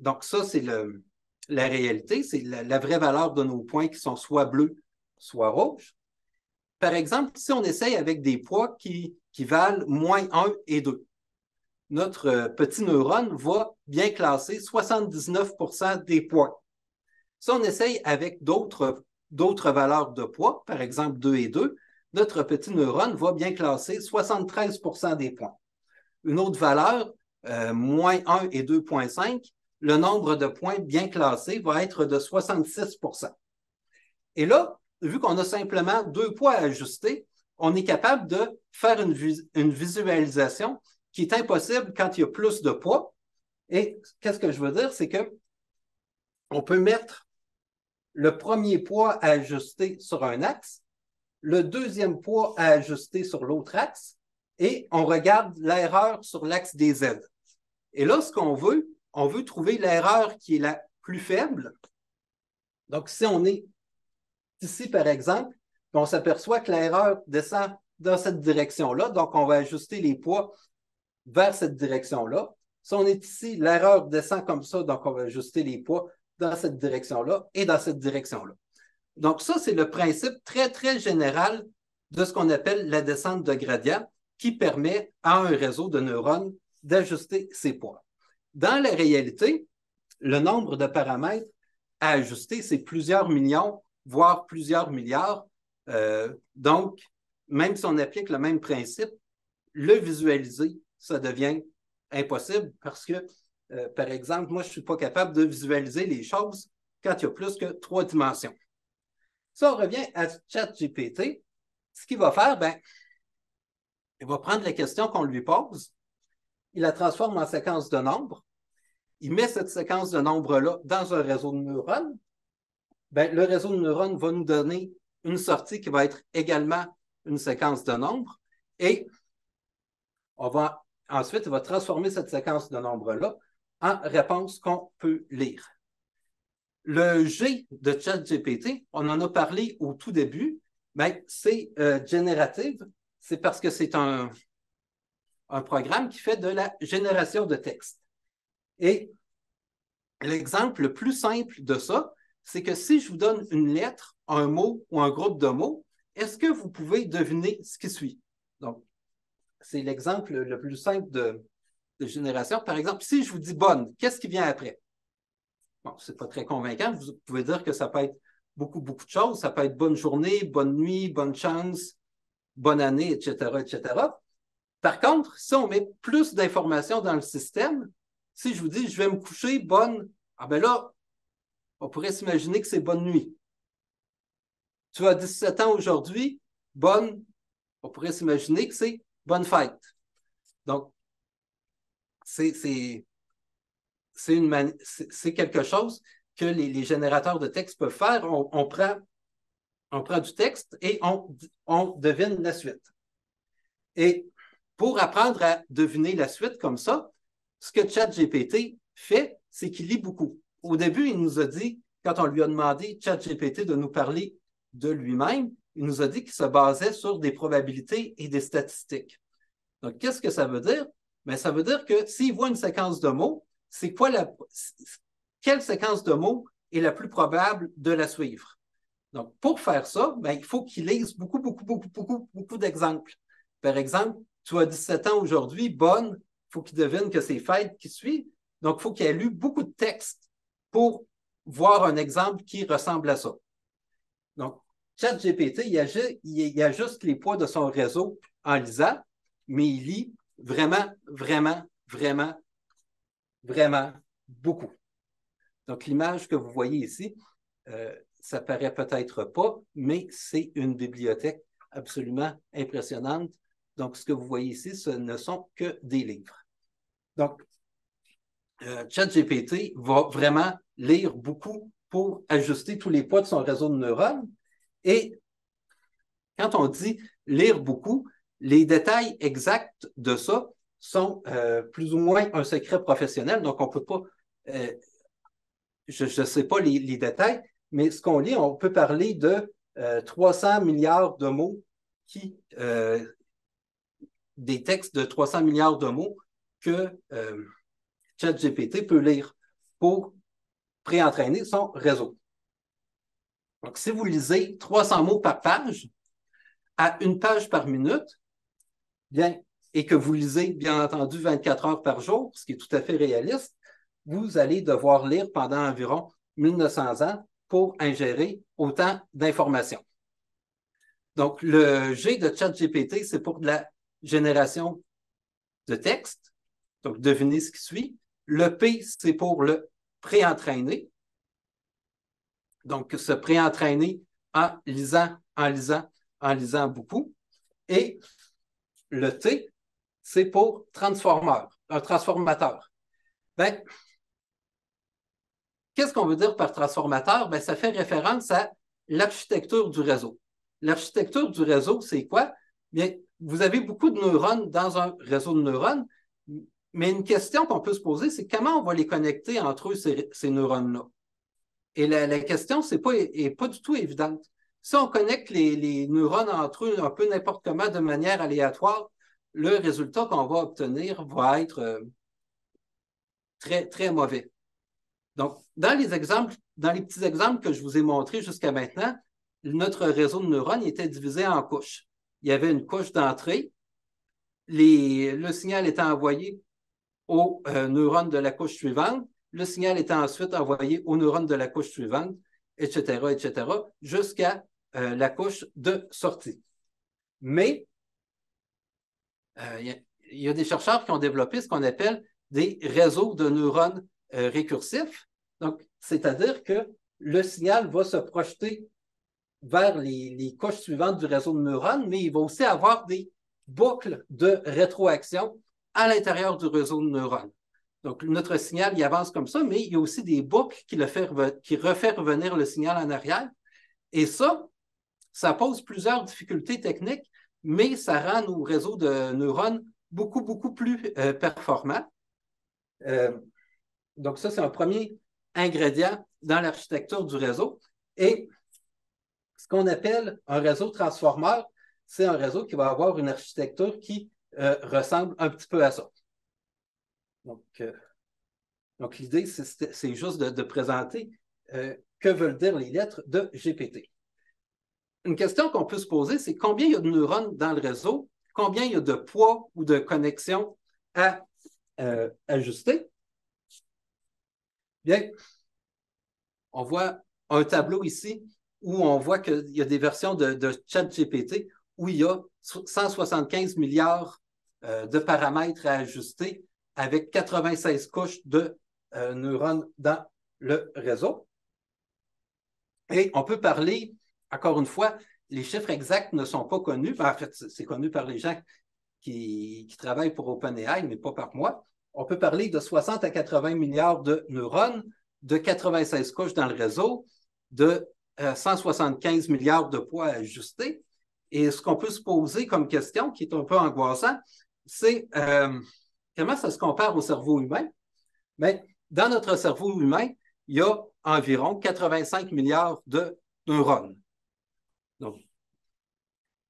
Donc, ça, c'est la réalité, c'est la vraie valeur de nos points qui sont soit bleus, soit rouges. Par exemple, si on essaye avec des poids qui valent moins 1 et 2, notre petit neurone va bien classer 79% des points. Si on essaye avec d'autres valeurs de poids, par exemple 2 et 2, notre petit neurone va bien classer 73% des points. Une autre valeur, moins 1 et 2,5, le nombre de points bien classés va être de 66%. Et là, vu qu'on a simplement deux poids à ajuster, on est capable de faire une visualisation qui est impossible quand il y a plus de poids. Et qu'est-ce que je veux dire? C'est qu'on peut mettre le premier poids à ajuster sur un axe, le deuxième poids à ajuster sur l'autre axe, et on regarde l'erreur sur l'axe des Z. Et là, ce qu'on veut, on veut trouver l'erreur qui est la plus faible. Donc, si on est ici, par exemple, on s'aperçoit que l'erreur descend dans cette direction-là, donc on va ajuster les poids vers cette direction-là. Si on est ici, l'erreur descend comme ça, donc on va ajuster les poids dans cette direction-là et dans cette direction-là. Donc ça, c'est le principe très, très général de ce qu'on appelle la descente de gradient qui permet à un réseau de neurones d'ajuster ses poids. Dans la réalité, le nombre de paramètres à ajuster, c'est plusieurs millions, voire plusieurs milliards. Donc, même si on applique le même principe, le visualiser, ça devient impossible parce que, par exemple, moi, je ne suis pas capable de visualiser les choses quand il y a plus que 3 dimensions. Si on revient à ChatGPT, ce qu'il va faire, ben, il va prendre la question qu'on lui pose, il la transforme en séquence de nombres, il met cette séquence de nombres-là dans un réseau de neurones. Ben, le réseau de neurones va nous donner une sortie qui va être également une séquence de nombres et ensuite, il va transformer cette séquence de nombres-là en réponse qu'on peut lire. Le G de ChatGPT, on en a parlé au tout début, ben, c'est générative, c'est parce que c'est un programme qui fait de la génération de texte. Et l'exemple le plus simple de ça, c'est que si je vous donne une lettre, un mot ou un groupe de mots, est-ce que vous pouvez deviner ce qui suit? Donc, c'est l'exemple le plus simple de génération. Par exemple, si je vous dis bonne, qu'est-ce qui vient après? Bon, c'est pas très convaincant. Vous pouvez dire que ça peut être beaucoup, beaucoup de choses. Ça peut être bonne journée, bonne nuit, bonne chance, bonne année, etc., etc. Par contre, si on met plus d'informations dans le système, si je vous dis je vais me coucher, bonne, ah ben là, on pourrait s'imaginer que c'est bonne nuit. Tu as 17 ans aujourd'hui, bonne, on pourrait s'imaginer que c'est bonne fête. Donc, c'est quelque chose que les générateurs de texte peuvent faire. On prend du texte et on devine la suite. Et pour apprendre à deviner la suite comme ça, ce que ChatGPT fait, c'est qu'il lit beaucoup. Au début, il nous a dit, quand on lui a demandé, ChatGPT, de nous parler de lui-même, il nous a dit qu'il se basait sur des probabilités et des statistiques. Donc, qu'est-ce que ça veut dire? Bien, ça veut dire que s'il voit une séquence de mots, quelle séquence de mots est la plus probable de la suivre? Donc, pour faire ça, bien, il faut qu'il lise beaucoup, beaucoup, beaucoup, beaucoup, beaucoup d'exemples. Par exemple, tu as 17 ans aujourd'hui, bonne, il faut qu'il devine que c'est fête qui suit. Donc, il faut qu'il ait lu beaucoup de textes pour voir un exemple qui ressemble à ça. Donc, ChatGPT, il ajuste les poids de son réseau en lisant, mais il lit vraiment, vraiment, vraiment, vraiment beaucoup. Donc, l'image que vous voyez ici, ça paraît peut-être pas, mais c'est une bibliothèque absolument impressionnante. Donc, ce que vous voyez ici, ce ne sont que des livres. Donc, ChatGPT va vraiment lire beaucoup pour ajuster tous les poids de son réseau de neurones. Et quand on dit lire beaucoup, les détails exacts de ça sont plus ou moins un secret professionnel. Donc, on ne peut pas, je ne sais pas les détails, mais ce qu'on lit, on peut parler de 300 milliards de mots des textes de 300 milliards de mots que ChatGPT peut lire pour pré-entraîner son réseau. Donc, si vous lisez 300 mots par page, à une page par minute, bien, et que vous lisez, bien entendu, 24 heures par jour, ce qui est tout à fait réaliste, vous allez devoir lire pendant environ 1900 ans pour ingérer autant d'informations. Donc, le G de ChatGPT, c'est pour de la génération de texte, donc devinez ce qui suit. Le P, c'est pour le pré-entraîner, donc se pré-entraîner en lisant, en lisant, en lisant beaucoup. Et le T, c'est pour un transformateur. Ben, qu'est-ce qu'on veut dire par transformateur? Ben, ça fait référence à l'architecture du réseau. L'architecture du réseau, c'est quoi? Bien, vous avez beaucoup de neurones dans un réseau de neurones, mais une question qu'on peut se poser, c'est comment on va les connecter entre eux, ces neurones-là? Et la question, n'est pas du tout évidente. Si on connecte les neurones entre eux un peu n'importe comment de manière aléatoire, le résultat qu'on va obtenir va être très, très mauvais. Donc, dans les petits exemples que je vous ai montrés jusqu'à maintenant, notre réseau de neurones était divisé en couches. Il y avait une couche d'entrée, le signal était envoyé aux neurones de la couche suivante, le signal était ensuite envoyé aux neurones de la couche suivante, etc., jusqu'à la couche de sortie. Mais il y a des chercheurs qui ont développé ce qu'on appelle des réseaux de neurones récursifs. Donc, c'est-à-dire que le signal va se projeter vers les couches suivantes du réseau de neurones, mais il va aussi avoir des boucles de rétroaction à l'intérieur du réseau de neurones. Donc, notre signal, il avance comme ça, mais il y a aussi des boucles qui refait revenir le signal en arrière. Et ça pose plusieurs difficultés techniques, mais ça rend nos réseaux de neurones beaucoup, beaucoup plus performants. Donc, ça, c'est un premier ingrédient dans l'architecture du réseau. Et ce qu'on appelle un réseau transformeur, c'est un réseau qui va avoir une architecture qui ressemble un petit peu à ça. Donc l'idée, c'est juste de présenter que veulent dire les lettres de GPT. Une question qu'on peut se poser, c'est combien il y a de neurones dans le réseau, combien il y a de poids ou de connexions à ajuster. Bien, on voit un tableau ici où on voit qu'il y a des versions de ChatGPT où il y a 175 milliards de paramètres à ajuster avec 96 couches de neurones dans le réseau. Et on peut parler, encore une fois, les chiffres exacts ne sont pas connus. En fait, c'est connu par les gens qui travaillent pour OpenAI, mais pas par moi. On peut parler de 60 à 80 milliards de neurones, de 96 couches dans le réseau, de 175 milliards de poids à ajuster. Et ce qu'on peut se poser comme question, qui est un peu angoissant, c'est comment ça se compare au cerveau humain? Bien, dans notre cerveau humain, il y a environ 85 milliards de neurones. Donc,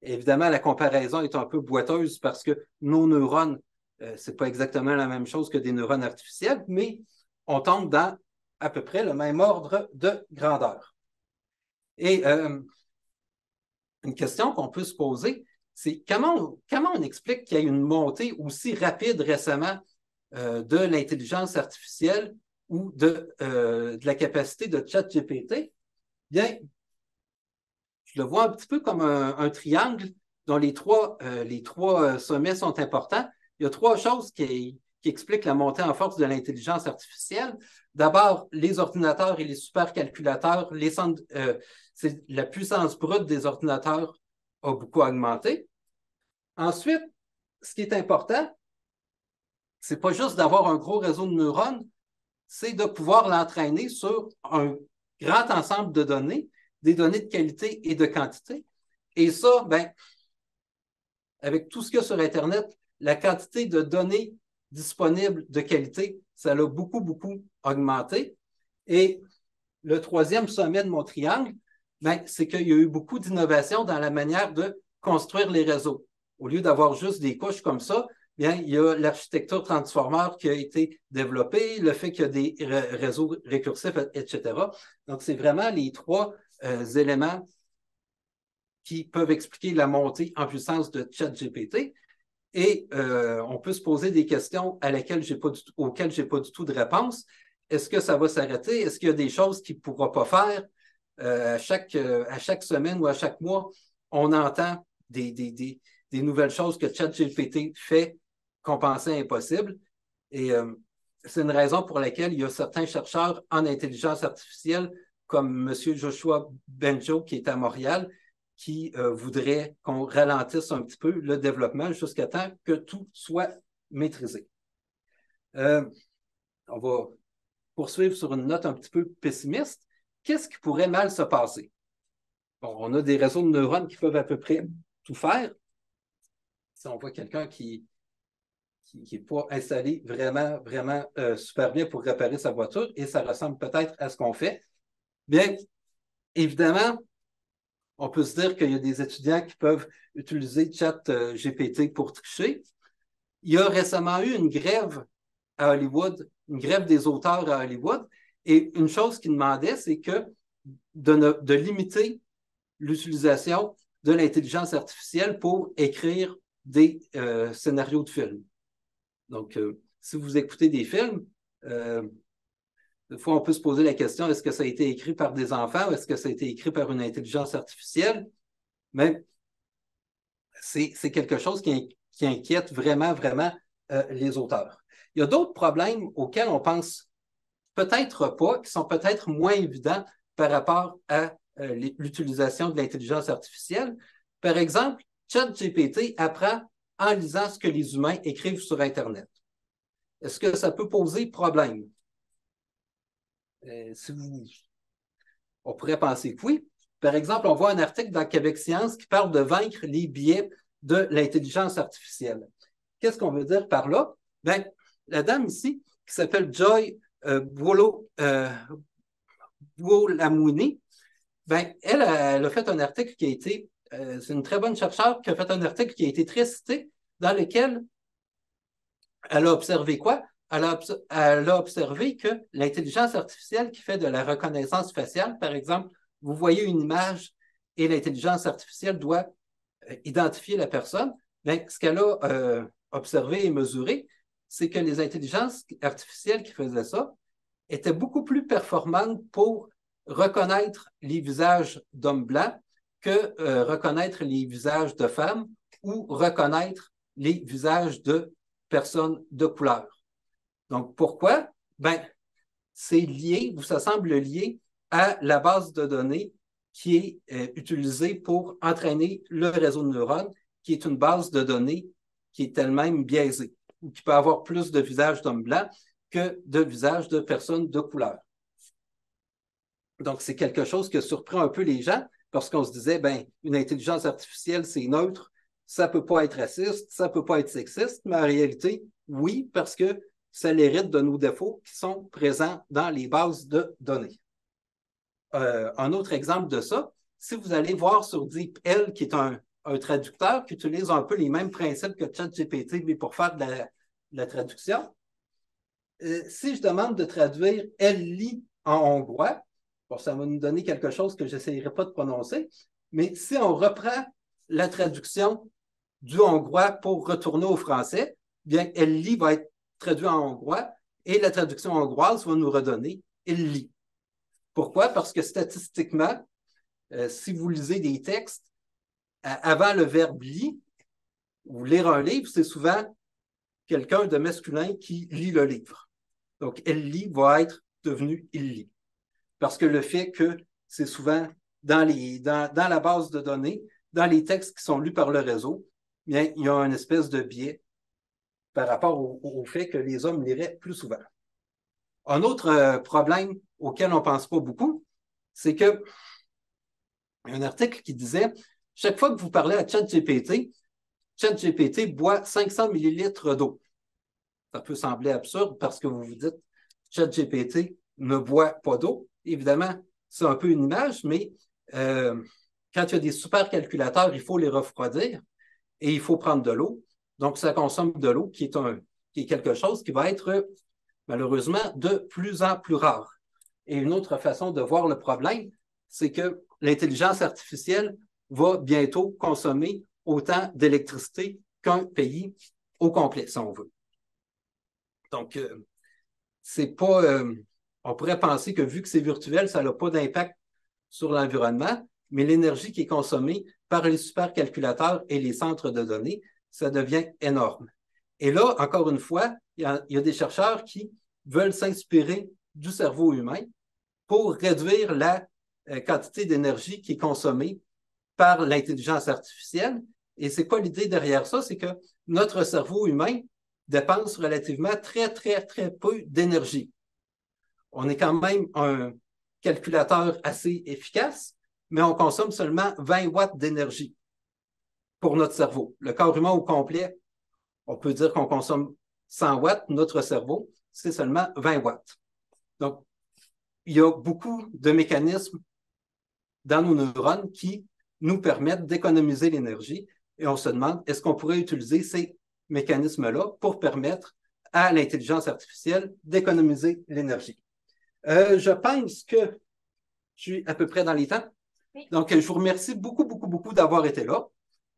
évidemment, la comparaison est un peu boiteuse parce que nos neurones, ce n'est pas exactement la même chose que des neurones artificiels, mais on tombe dans à peu près le même ordre de grandeur. Et une question qu'on peut se poser, c'est comment on explique qu'il y a une montée aussi rapide récemment de l'intelligence artificielle ou de la capacité de ChatGPT? Bien, je le vois un petit peu comme un triangle dont les trois sommets sont importants. Il y a trois choses qui expliquent la montée en force de l'intelligence artificielle. D'abord, les ordinateurs et les supercalculateurs, la puissance brute des ordinateurs a beaucoup augmenté. Ensuite, ce qui est important, ce n'est pas juste d'avoir un gros réseau de neurones, c'est de pouvoir l'entraîner sur un grand ensemble de données, des données de qualité et de quantité. Et ça, ben, avec tout ce qu'il y a sur Internet, la quantité de données disponibles de qualité, ça a beaucoup, beaucoup augmenté. Et le troisième sommet de mon triangle, ben, c'est qu'il y a eu beaucoup d'innovation dans la manière de construire les réseaux. Au lieu d'avoir juste des couches comme ça, bien, il y a l'architecture transformer qui a été développée, le fait qu'il y a des réseaux récursifs, etc. Donc, c'est vraiment les trois éléments qui peuvent expliquer la montée en puissance de ChatGPT. Et on peut se poser des questions auxquelles je n'ai pas du tout de réponse. Est-ce que ça va s'arrêter? Est-ce qu'il y a des choses qu'il ne pourra pas faire? À chaque semaine ou à chaque mois, on entend des nouvelles choses que ChatGPT fait qu'on pensait impossibles. Et c'est une raison pour laquelle il y a certains chercheurs en intelligence artificielle, comme M. Joshua Bengio, qui est à Montréal, qui voudraient qu'on ralentisse un petit peu le développement jusqu'à temps que tout soit maîtrisé. On va poursuivre sur une note un petit peu pessimiste. Qu'est-ce qui pourrait mal se passer? Bon, on a des réseaux de neurones qui peuvent à peu près tout faire. Si on voit quelqu'un qui n'est pas installé vraiment, vraiment super bien pour réparer sa voiture, et ça ressemble peut-être à ce qu'on fait, bien, évidemment, on peut se dire qu'il y a des étudiants qui peuvent utiliser ChatGPT pour tricher. Il y a récemment eu une grève à Hollywood, une grève des auteurs à Hollywood, et une chose qu'ils demandaient, c'est que de limiter l'utilisation de l'intelligence artificielle pour écrire des scénarios de films. Donc, si vous écoutez des films, des fois, on peut se poser la question, est-ce que ça a été écrit par des enfants ou est-ce que ça a été écrit par une intelligence artificielle? Mais c'est quelque chose qui inquiète vraiment, vraiment les auteurs. Il y a d'autres problèmes auxquels on pense peut-être pas, qui sont peut-être moins évidents par rapport à l'utilisation de l'intelligence artificielle. Par exemple, ChatGPT apprend en lisant ce que les humains écrivent sur Internet. Est-ce que ça peut poser problème? On pourrait penser que oui. Par exemple, on voit un article dans Québec Science qui parle de vaincre les biais de l'intelligence artificielle. Qu'est-ce qu'on veut dire par là? Bien, la dame ici, qui s'appelle Joy Buolamwini, ben, elle a fait un article qui a été, c'est une très bonne chercheure qui a fait un article qui a été très cité, dans lequel elle a observé quoi? Elle a observé que l'intelligence artificielle qui fait de la reconnaissance faciale, par exemple, vous voyez une image et l'intelligence artificielle doit identifier la personne, bien, ce qu'elle a observé et mesuré, c'est que les intelligences artificielles qui faisaient ça étaient beaucoup plus performantes pour reconnaître les visages d'hommes blancs que reconnaître les visages de femmes ou reconnaître les visages de personnes de couleur. Donc, pourquoi? Ben, c'est lié, ou ça semble lié à la base de données qui est utilisée pour entraîner le réseau de neurones, qui est une base de données qui est elle-même biaisée, ou qui peut avoir plus de visages d'hommes blancs que de visages de personnes de couleur. Donc, c'est quelque chose qui surprend un peu les gens, parce qu'on se disait, ben, une intelligence artificielle, c'est neutre, ça ne peut pas être raciste, ça ne peut pas être sexiste, mais en réalité, oui, parce que ça l'hérite de nos défauts qui sont présents dans les bases de données. Un autre exemple de ça, si vous allez voir sur DeepL, qui est un traducteur qui utilise un peu les mêmes principes que ChatGPT, mais pour faire de la traduction, si je demande de traduire « elle lit » en hongrois, bon, ça va nous donner quelque chose que je n'essayerai pas de prononcer, mais si on reprend la traduction du hongrois pour retourner au français, bien, elle lit va être traduit en hongrois et la traduction hongroise va nous redonner il lit. Pourquoi? Parce que statistiquement, si vous lisez des textes, avant le verbe lit, ou lire un livre, c'est souvent quelqu'un de masculin qui lit le livre. Donc, elle lit va être devenu il lit. Parce que le fait que c'est souvent dans la base de données, dans les textes qui sont lus par le réseau, bien, il y a une espèce de biais par rapport au fait que les hommes liraient plus souvent. Un autre problème auquel on ne pense pas beaucoup, c'est que il y a un article qui disait chaque fois que vous parlez à ChatGPT, ChatGPT boit 500 millilitres d'eau. Ça peut sembler absurde parce que vous vous dites ChatGPT ne boit pas d'eau. Évidemment, c'est un peu une image, mais quand il y a des supercalculateurs, il faut les refroidir et il faut prendre de l'eau. Donc, ça consomme de l'eau qui est quelque chose qui va être malheureusement de plus en plus rare. Et une autre façon de voir le problème, c'est que l'intelligence artificielle va bientôt consommer autant d'électricité qu'un pays au complet, si on veut. Donc, c'est pas. On pourrait penser que vu que c'est virtuel, ça n'a pas d'impact sur l'environnement, mais l'énergie qui est consommée par les supercalculateurs et les centres de données, ça devient énorme. Et là, encore une fois, il y a des chercheurs qui veulent s'inspirer du cerveau humain pour réduire la quantité d'énergie qui est consommée par l'intelligence artificielle. Et c'est quoi l'idée derrière ça? C'est que notre cerveau humain dépense relativement très, très, très peu d'énergie. On est quand même un calculateur assez efficace, mais on consomme seulement 20 watts d'énergie pour notre cerveau. Le corps humain au complet, on peut dire qu'on consomme 100 watts. Notre cerveau, c'est seulement 20 watts. Donc, il y a beaucoup de mécanismes dans nos neurones qui nous permettent d'économiser l'énergie et on se demande, est-ce qu'on pourrait utiliser ces mécanismes-là pour permettre à l'intelligence artificielle d'économiser l'énergie? Je pense que je suis à peu près dans les temps. Oui. Donc, je vous remercie beaucoup, beaucoup, beaucoup d'avoir été là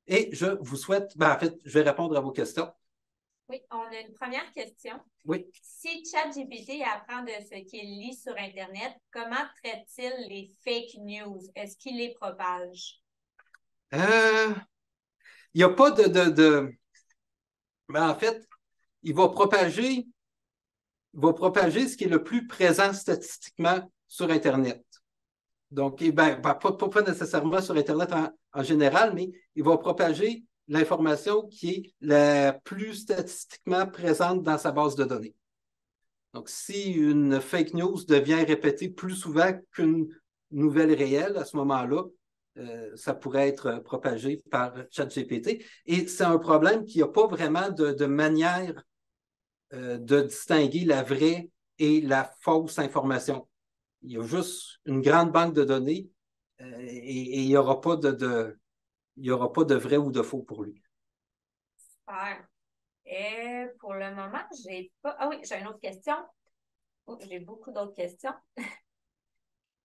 et je vous souhaite, en fait, je vais répondre à vos questions. Oui, on a une première question. Oui. Si ChatGPT apprend de ce qu'il lit sur Internet, comment traite-t-il les fake news? Est-ce qu'il les propage? Il n'y a pas Mais en fait, il va propager ce qui est le plus présent statistiquement sur Internet. Donc, pas nécessairement sur Internet en général, mais il va propager l'information qui est la plus statistiquement présente dans sa base de données. Donc, si une fake news devient répétée plus souvent qu'une nouvelle réelle, à ce moment-là, ça pourrait être propagé par ChatGPT. Et c'est un problème qu'il n'y a pas vraiment de manière de distinguer la vraie et la fausse information. Il y a juste une grande banque de données et il n'y aura pas il y aura pas de vrai ou de faux pour lui. Super. Et pour le moment, j'ai pas. Ah oui, j'ai une autre question. Oh, j'ai beaucoup d'autres questions.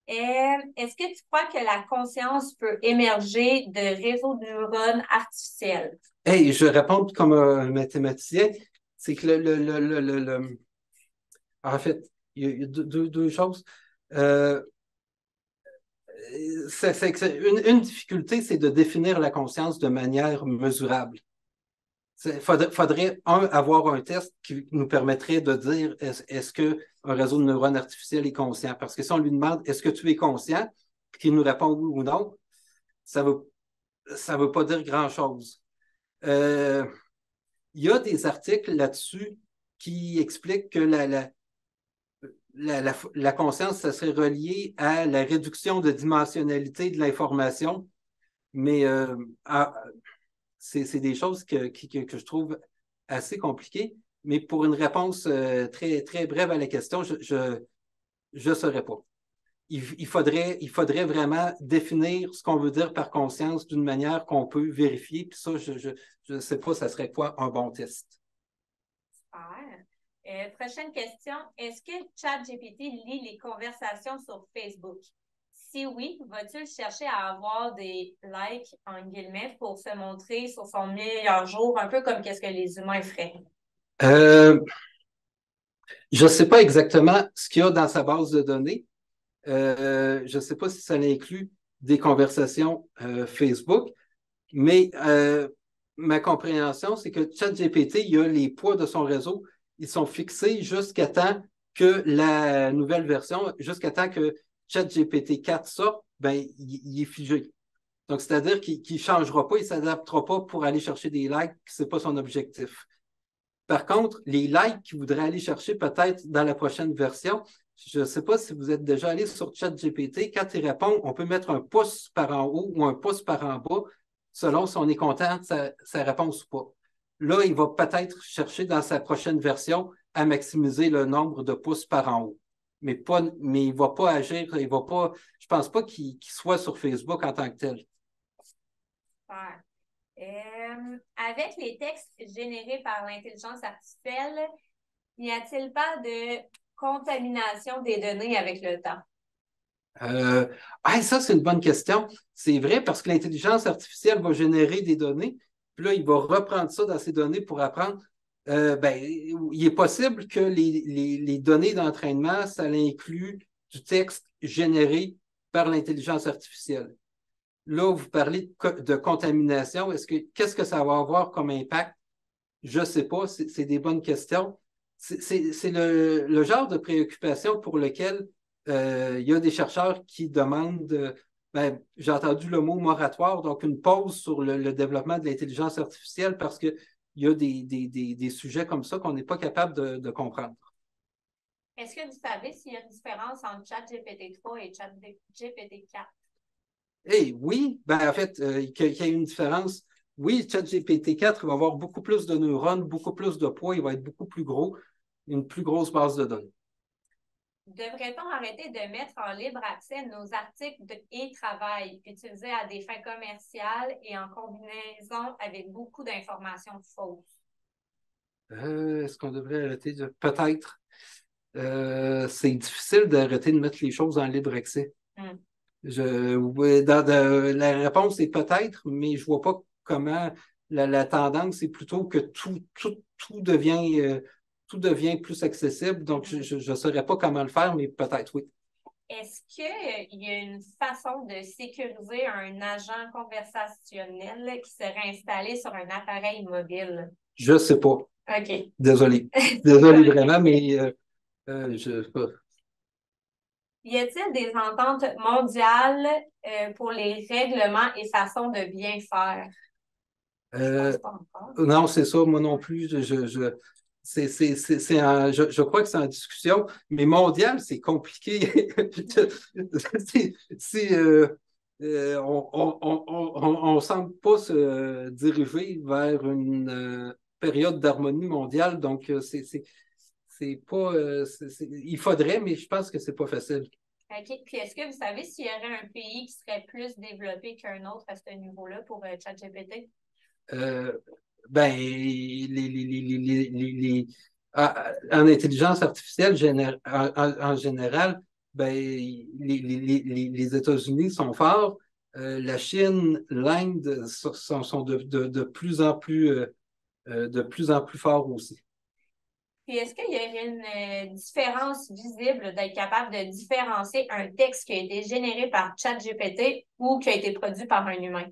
Est-ce que tu crois que la conscience peut émerger de réseaux de neurones artificiels? Hey, je réponds comme un mathématicien. C'est que en fait, il y a deux choses. une difficulté, c'est de définir la conscience de manière mesurable. Il faudrait, avoir un test qui nous permettrait de dire est-ce qu'un réseau de neurones artificiels est conscient? Parce que si on lui demande est-ce que tu es conscient, puis qu'il nous répond oui ou non, ça veut pas dire grand-chose. Il y a des articles là-dessus qui expliquent que la conscience, ça serait relié à la réduction de dimensionnalité de l'information, mais c'est des choses que je trouve assez compliquées. Mais pour une réponse très, très brève à la question, je ne saurais pas. Il faudrait vraiment définir ce qu'on veut dire par conscience d'une manière qu'on peut vérifier. Puis ça, je ne sais pas, ça serait quoi un bon test. Super. Prochaine question. Est-ce que ChatGPT lit les conversations sur Facebook? Si oui, va-t-il chercher à avoir des likes, en guillemets, pour se montrer sur son meilleur jour, un peu comme qu'est-ce que les humains feraient? Je ne sais pas exactement ce qu'il y a dans sa base de données. Je ne sais pas si ça inclut des conversations Facebook, mais ma compréhension, c'est que ChatGPT, il y a les poids de son réseau, ils sont fixés jusqu'à temps que la nouvelle version, jusqu'à temps que ChatGPT 4 sorte, ben, il est figé. Donc, c'est-à-dire qu'il ne changera pas, il ne s'adaptera pas pour aller chercher des likes, ce n'est pas son objectif. Par contre, les likes qu'il voudrait aller chercher peut-être dans la prochaine version, je ne sais pas si vous êtes déjà allé sur ChatGPT, quand il répond, on peut mettre un pouce par en haut ou un pouce par en bas, selon si on est content de sa réponse ou pas. Là, il va peut-être chercher dans sa prochaine version à maximiser le nombre de pouces par en haut. Mais il ne va pas agir, je ne pense pas qu'il soit sur Facebook en tant que tel. Super. Avec les textes générés par l'intelligence artificielle, n'y a-t-il pas de contamination des données avec le temps? Ça, c'est une bonne question. C'est vrai parce que l'intelligence artificielle va générer des données, puis là, il va reprendre ça dans ses données pour apprendre. Il est possible que les données d'entraînement, ça inclut du texte généré par l'intelligence artificielle. Là, vous parlez de contamination. Qu'est-ce que ça va avoir comme impact? Je ne sais pas. C'est des bonnes questions. C'est le genre de préoccupation pour lequel il y a des chercheurs qui demandent, j'ai entendu le mot moratoire, donc une pause sur le développement de l'intelligence artificielle parce qu'il y a des sujets comme ça qu'on n'est pas capable de comprendre. Est-ce que vous savez s'il y a une différence entre ChatGPT 3 et ChatGPT 4? Oui, en fait, qu'il y ait une différence. Oui, ChatGPT 4 va avoir beaucoup plus de neurones, beaucoup plus de poids, il va être beaucoup plus gros, une plus grosse base de données. Devrait-on arrêter de mettre en libre accès nos articles et travail utilisés à des fins commerciales et en combinaison avec beaucoup d'informations fausses? Est-ce qu'on devrait arrêter de... Peut-être. C'est difficile d'arrêter de mettre les choses en libre accès. La réponse est peut-être, mais je ne vois pas comment la tendance est plutôt que tout devient plus accessible. Donc, je ne saurais pas comment le faire, mais peut-être oui. Est-ce qu'il y a une façon de sécuriser un agent conversationnel qui serait installé sur un appareil mobile? Je ne sais pas. OK. Désolé. Désolé vraiment, mais je ne sais pas. Y a-t-il des ententes mondiales pour les règlements et façons de bien faire? Je non, c'est ça, moi non plus. Je crois que c'est en discussion, mais mondial, c'est compliqué. On ne semble pas se diriger vers une période d'harmonie mondiale, donc c'est pas. Il faudrait, mais je pense que c'est pas facile. OK. Puis est-ce que vous savez s'il y aurait un pays qui serait plus développé qu'un autre à ce niveau-là pour ChatGPT? En intelligence artificielle en général, les États-Unis sont forts. La Chine, l'Inde sont de plus en plus forts aussi. Puis, est-ce qu'il y aurait une différence visible d'être capable de différencier un texte qui a été généré par ChatGPT ou qui a été produit par un humain?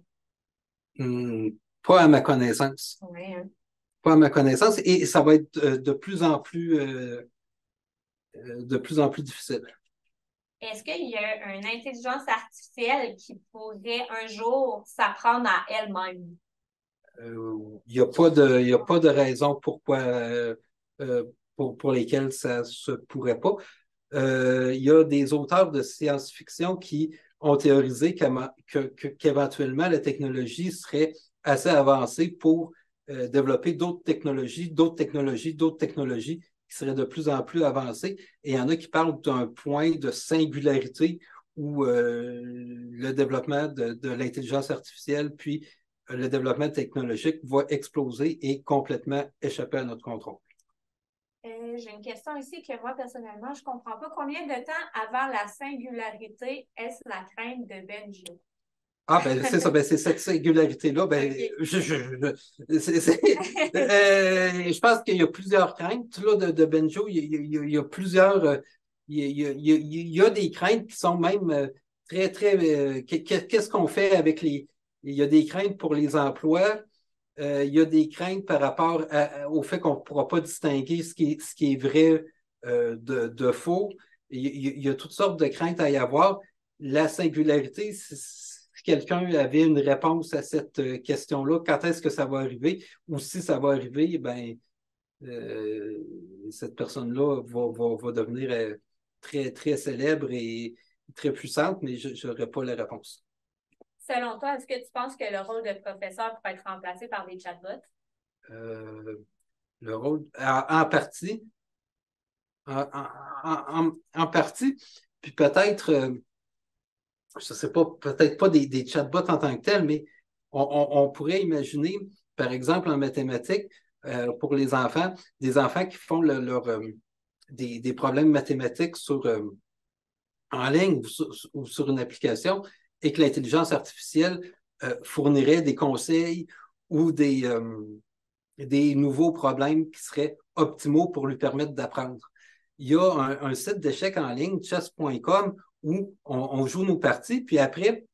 Pas à ma connaissance. Oui, hein. Pas à ma connaissance. Et ça va être de plus en plus difficile. Est-ce qu'il y a une intelligence artificielle qui pourrait un jour s'apprendre à elle-même? Il n'y a il y a pas de raison euh, pour lesquelles ça se pourrait pas. Il y a des auteurs de science-fiction qui ont théorisé qu'éventuellement la technologie serait assez avancée pour développer d'autres technologies, d'autres technologies, d'autres technologies qui seraient de plus en plus avancées. Et il y en a qui parlent d'un point de singularité où le développement de l'intelligence artificielle, puis le développement technologique va exploser et complètement échapper à notre contrôle. J'ai une question ici que moi, personnellement, je ne comprends pas. Combien de temps avant la singularité est-ce la crainte de Benjo? Ah, ben, c'est ça, ben, c'est cette singularité-là. Ben, OK. je pense qu'il y a plusieurs craintes là, de Benjo. Il y a plusieurs. Il y a des craintes qui sont même très, très. Qu'est-ce qu'on fait avec les. Il y a des craintes pour les emplois. Il y a des craintes par rapport au fait qu'on ne pourra pas distinguer ce qui est vrai de faux. Il y a toutes sortes de craintes à y avoir. La singularité, si quelqu'un avait une réponse à cette question-là, quand est-ce que ça va arriver, ou si ça va arriver, ben, euh, cette personne-là va devenir très, très célèbre et très puissante, mais je n'aurai pas la réponse. Selon toi, est-ce que tu penses que le rôle de professeur pourrait être remplacé par des chatbots? Euh, le rôle, en partie, en partie, puis peut-être, je ne sais pas, peut-être pas des chatbots en tant que tels, mais on pourrait imaginer, par exemple, en mathématiques, pour les enfants, des enfants qui font des problèmes mathématiques en ligne ou sur une application et que l'intelligence artificielle fournirait des conseils ou des nouveaux problèmes qui seraient optimaux pour lui permettre d'apprendre. Il y a un site d'échecs en ligne, chess.com, où on joue nos parties, puis après,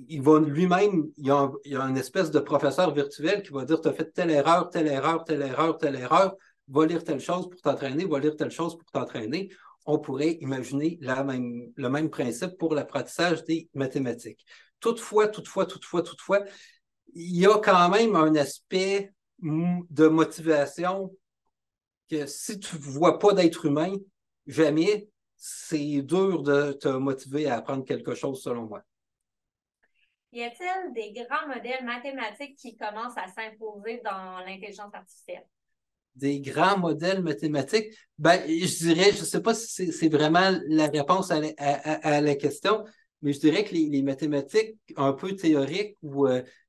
il va lui-même, il y a une espèce de professeur virtuel qui va dire, tu as fait telle erreur, telle erreur, telle erreur, telle erreur, va lire telle chose pour t'entraîner, va lire telle chose pour t'entraîner. On pourrait imaginer le même principe pour l'apprentissage des mathématiques. Toutefois, il y a quand même un aspect de motivation que si tu ne vois pas d'être humain, jamais, c'est dur de te motiver à apprendre quelque chose, selon moi. Y a-t-il des grands modèles mathématiques qui commencent à s'imposer dans l'intelligence artificielle? Des grands modèles mathématiques, ben, je dirais, je ne sais pas si c'est vraiment la réponse à la question, mais je dirais que les mathématiques un peu théoriques ou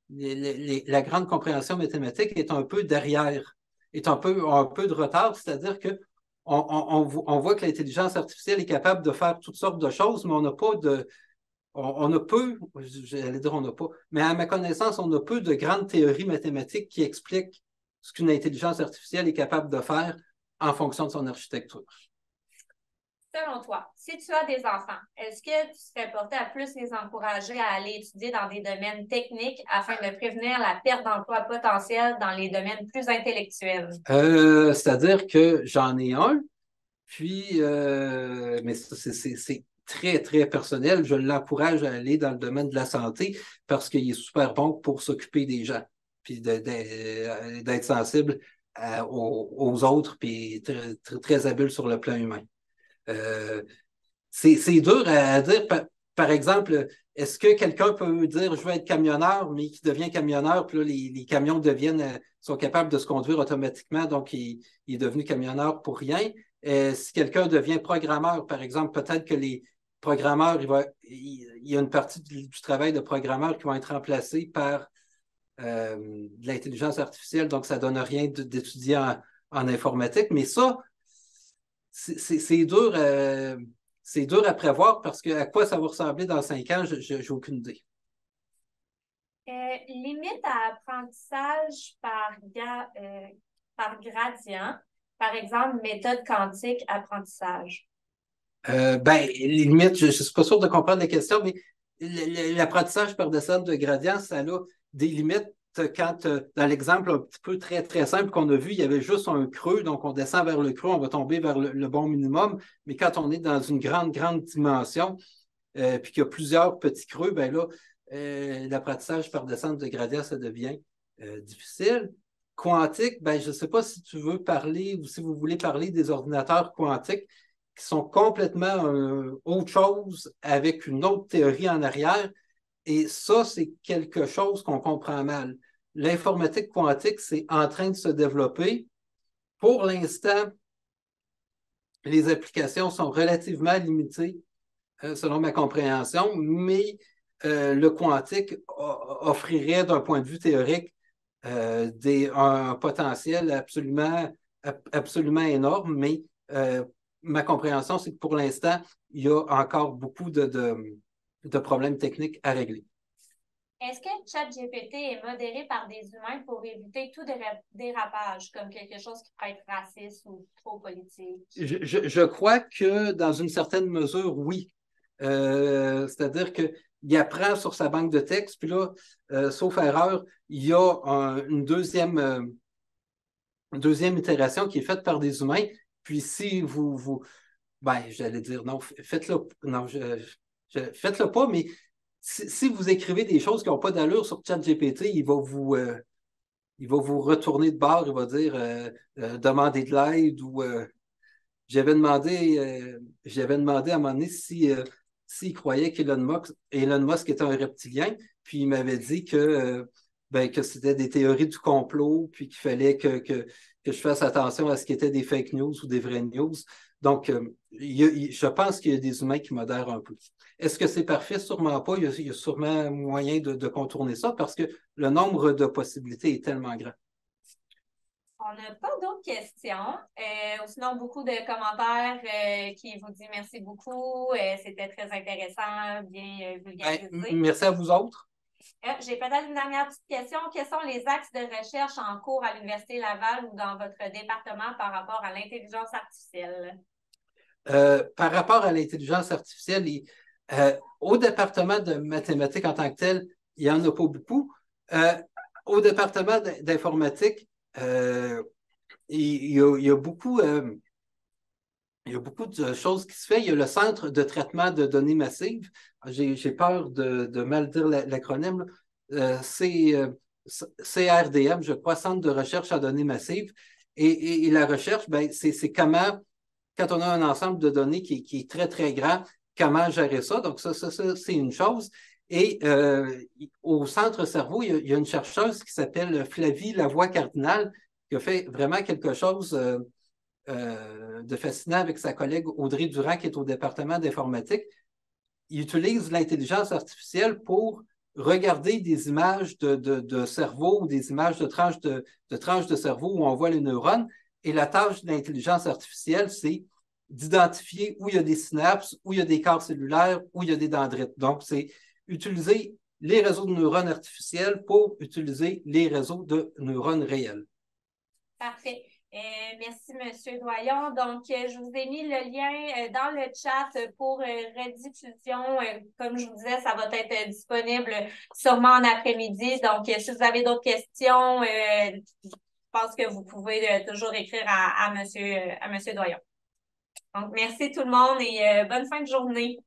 la grande compréhension mathématique est un peu derrière, est un peu de retard, c'est-à-dire que on voit que l'intelligence artificielle est capable de faire toutes sortes de choses, mais on n'a pas de, on a peu, j'allais dire on n'a pas, mais à ma connaissance, on a peu de grandes théories mathématiques qui expliquent ce qu'une intelligence artificielle est capable de faire en fonction de son architecture. Selon toi, si tu as des enfants, est-ce que tu serais porté à plus les encourager à aller étudier dans des domaines techniques afin de prévenir la perte d'emploi potentielle dans les domaines plus intellectuels? C'est-à-dire que j'en ai un, puis, mais c'est très, très personnel. Je l'encourage à aller dans le domaine de la santé parce qu'il est super bon pour s'occuper des gens, puis d'être sensible aux autres, puis très habile sur le plan humain. Euh, c'est dur à dire. Par exemple, est-ce que quelqu'un peut dire je veux être camionneur, mais qui devient camionneur, puis là, les camions sont capables de se conduire automatiquement, donc il est devenu camionneur pour rien. Si quelqu'un devient programmeur, par exemple, peut-être que les programmeurs, il y a une partie du travail de programmeur qui va être remplacée par de l'intelligence artificielle, donc ça ne donne rien d'étudier en informatique. Mais ça, c'est dur, c'est dur à prévoir parce que à quoi ça va ressembler dans 5 ans, je n'ai aucune idée. Limite à apprentissage par gradient. Par exemple, méthode quantique apprentissage. Limite, je ne suis pas sûr de comprendre la question, mais l'apprentissage par descente de gradient, ça a des limites quand, dans l'exemple un petit peu très, très simple qu'on a vu, il y avait juste un creux, donc on descend vers le creux, on va tomber vers le bon minimum. Mais quand on est dans une grande, grande dimension, puis qu'il y a plusieurs petits creux, ben là, l'apprentissage par descente de gradient, ça devient difficile. Quantique, ben, je ne sais pas si tu veux parler ou si vous voulez parler des ordinateurs quantiques qui sont complètement autre chose avec une autre théorie en arrière. Et ça, c'est quelque chose qu'on comprend mal. L'informatique quantique, c'est en train de se développer. Pour l'instant, les applications sont relativement limitées, selon ma compréhension, mais le quantique offrirait, d'un point de vue théorique, un potentiel absolument énorme, mais ma compréhension, c'est que pour l'instant, il y a encore beaucoup de problèmes techniques à régler. Est-ce que ChatGPT est modéré par des humains pour éviter tout dérapage, comme quelque chose qui pourrait être raciste ou trop politique? Je crois que dans une certaine mesure, oui. C'est-à-dire qu'il apprend sur sa banque de texte, puis là, sauf erreur, il y a une deuxième itération qui est faite par des humains. Puis si j'allais dire non, faites-le, non, faites-le pas, mais si vous écrivez des choses qui n'ont pas d'allure sur ChatGPT, il va vous retourner de bord, il va dire demandez de l'aide ou j'avais demandé à un moment donné s'il croyait Elon Musk était un reptilien, puis il m'avait dit que c'était des théories du complot, puis qu'il fallait que je fasse attention à ce qui était des fake news ou des vraies news. Donc, je pense qu'il y a des humains qui modèrent un peu. Est-ce que c'est parfait? Sûrement pas. Il y a sûrement moyen de contourner ça parce que le nombre de possibilités est tellement grand. On n'a pas d'autres questions. Sinon, beaucoup de commentaires qui vous disent merci beaucoup. C'était très intéressant, bien vulgarisé. Merci à vous autres. J'ai peut-être une dernière petite question. Quels sont les axes de recherche en cours à l'Université Laval ou dans votre département par rapport à l'intelligence artificielle? Par rapport à l'intelligence artificielle, au département de mathématiques en tant que tel, il n'y en a pas beaucoup. Au département d'informatique, il y a beaucoup de choses qui se font. Il y a le Centre de traitement de données massives. J'ai peur de mal dire l'acronyme. C'est CRDM, je crois, Centre de recherche en données massives. Et la recherche, c'est comment, quand on a un ensemble de données qui est très, très grand, comment gérer ça. Donc, ça c'est une chose. Et au Centre Cerveau, il y a une chercheuse qui s'appelle Flavie Lavoie-Cardinal qui a fait vraiment quelque chose de fascinant avec sa collègue Audrey Durand, qui est au département d'informatique. Il utilise l'intelligence artificielle pour regarder des images de cerveau ou des images de tranches de cerveau où on voit les neurones. Et la tâche de l'intelligence artificielle, c'est d'identifier où il y a des synapses, où il y a des corps cellulaires, où il y a des dendrites. Donc, c'est utiliser les réseaux de neurones artificiels pour utiliser les réseaux de neurones réels. Parfait. Merci, M. Doyon. Donc, je vous ai mis le lien dans le chat pour rediffusion. Comme je vous disais, ça va être disponible sûrement en après-midi. Donc, si vous avez d'autres questions, je pense que vous pouvez toujours écrire à M. Doyon. Donc, merci tout le monde et bonne fin de journée.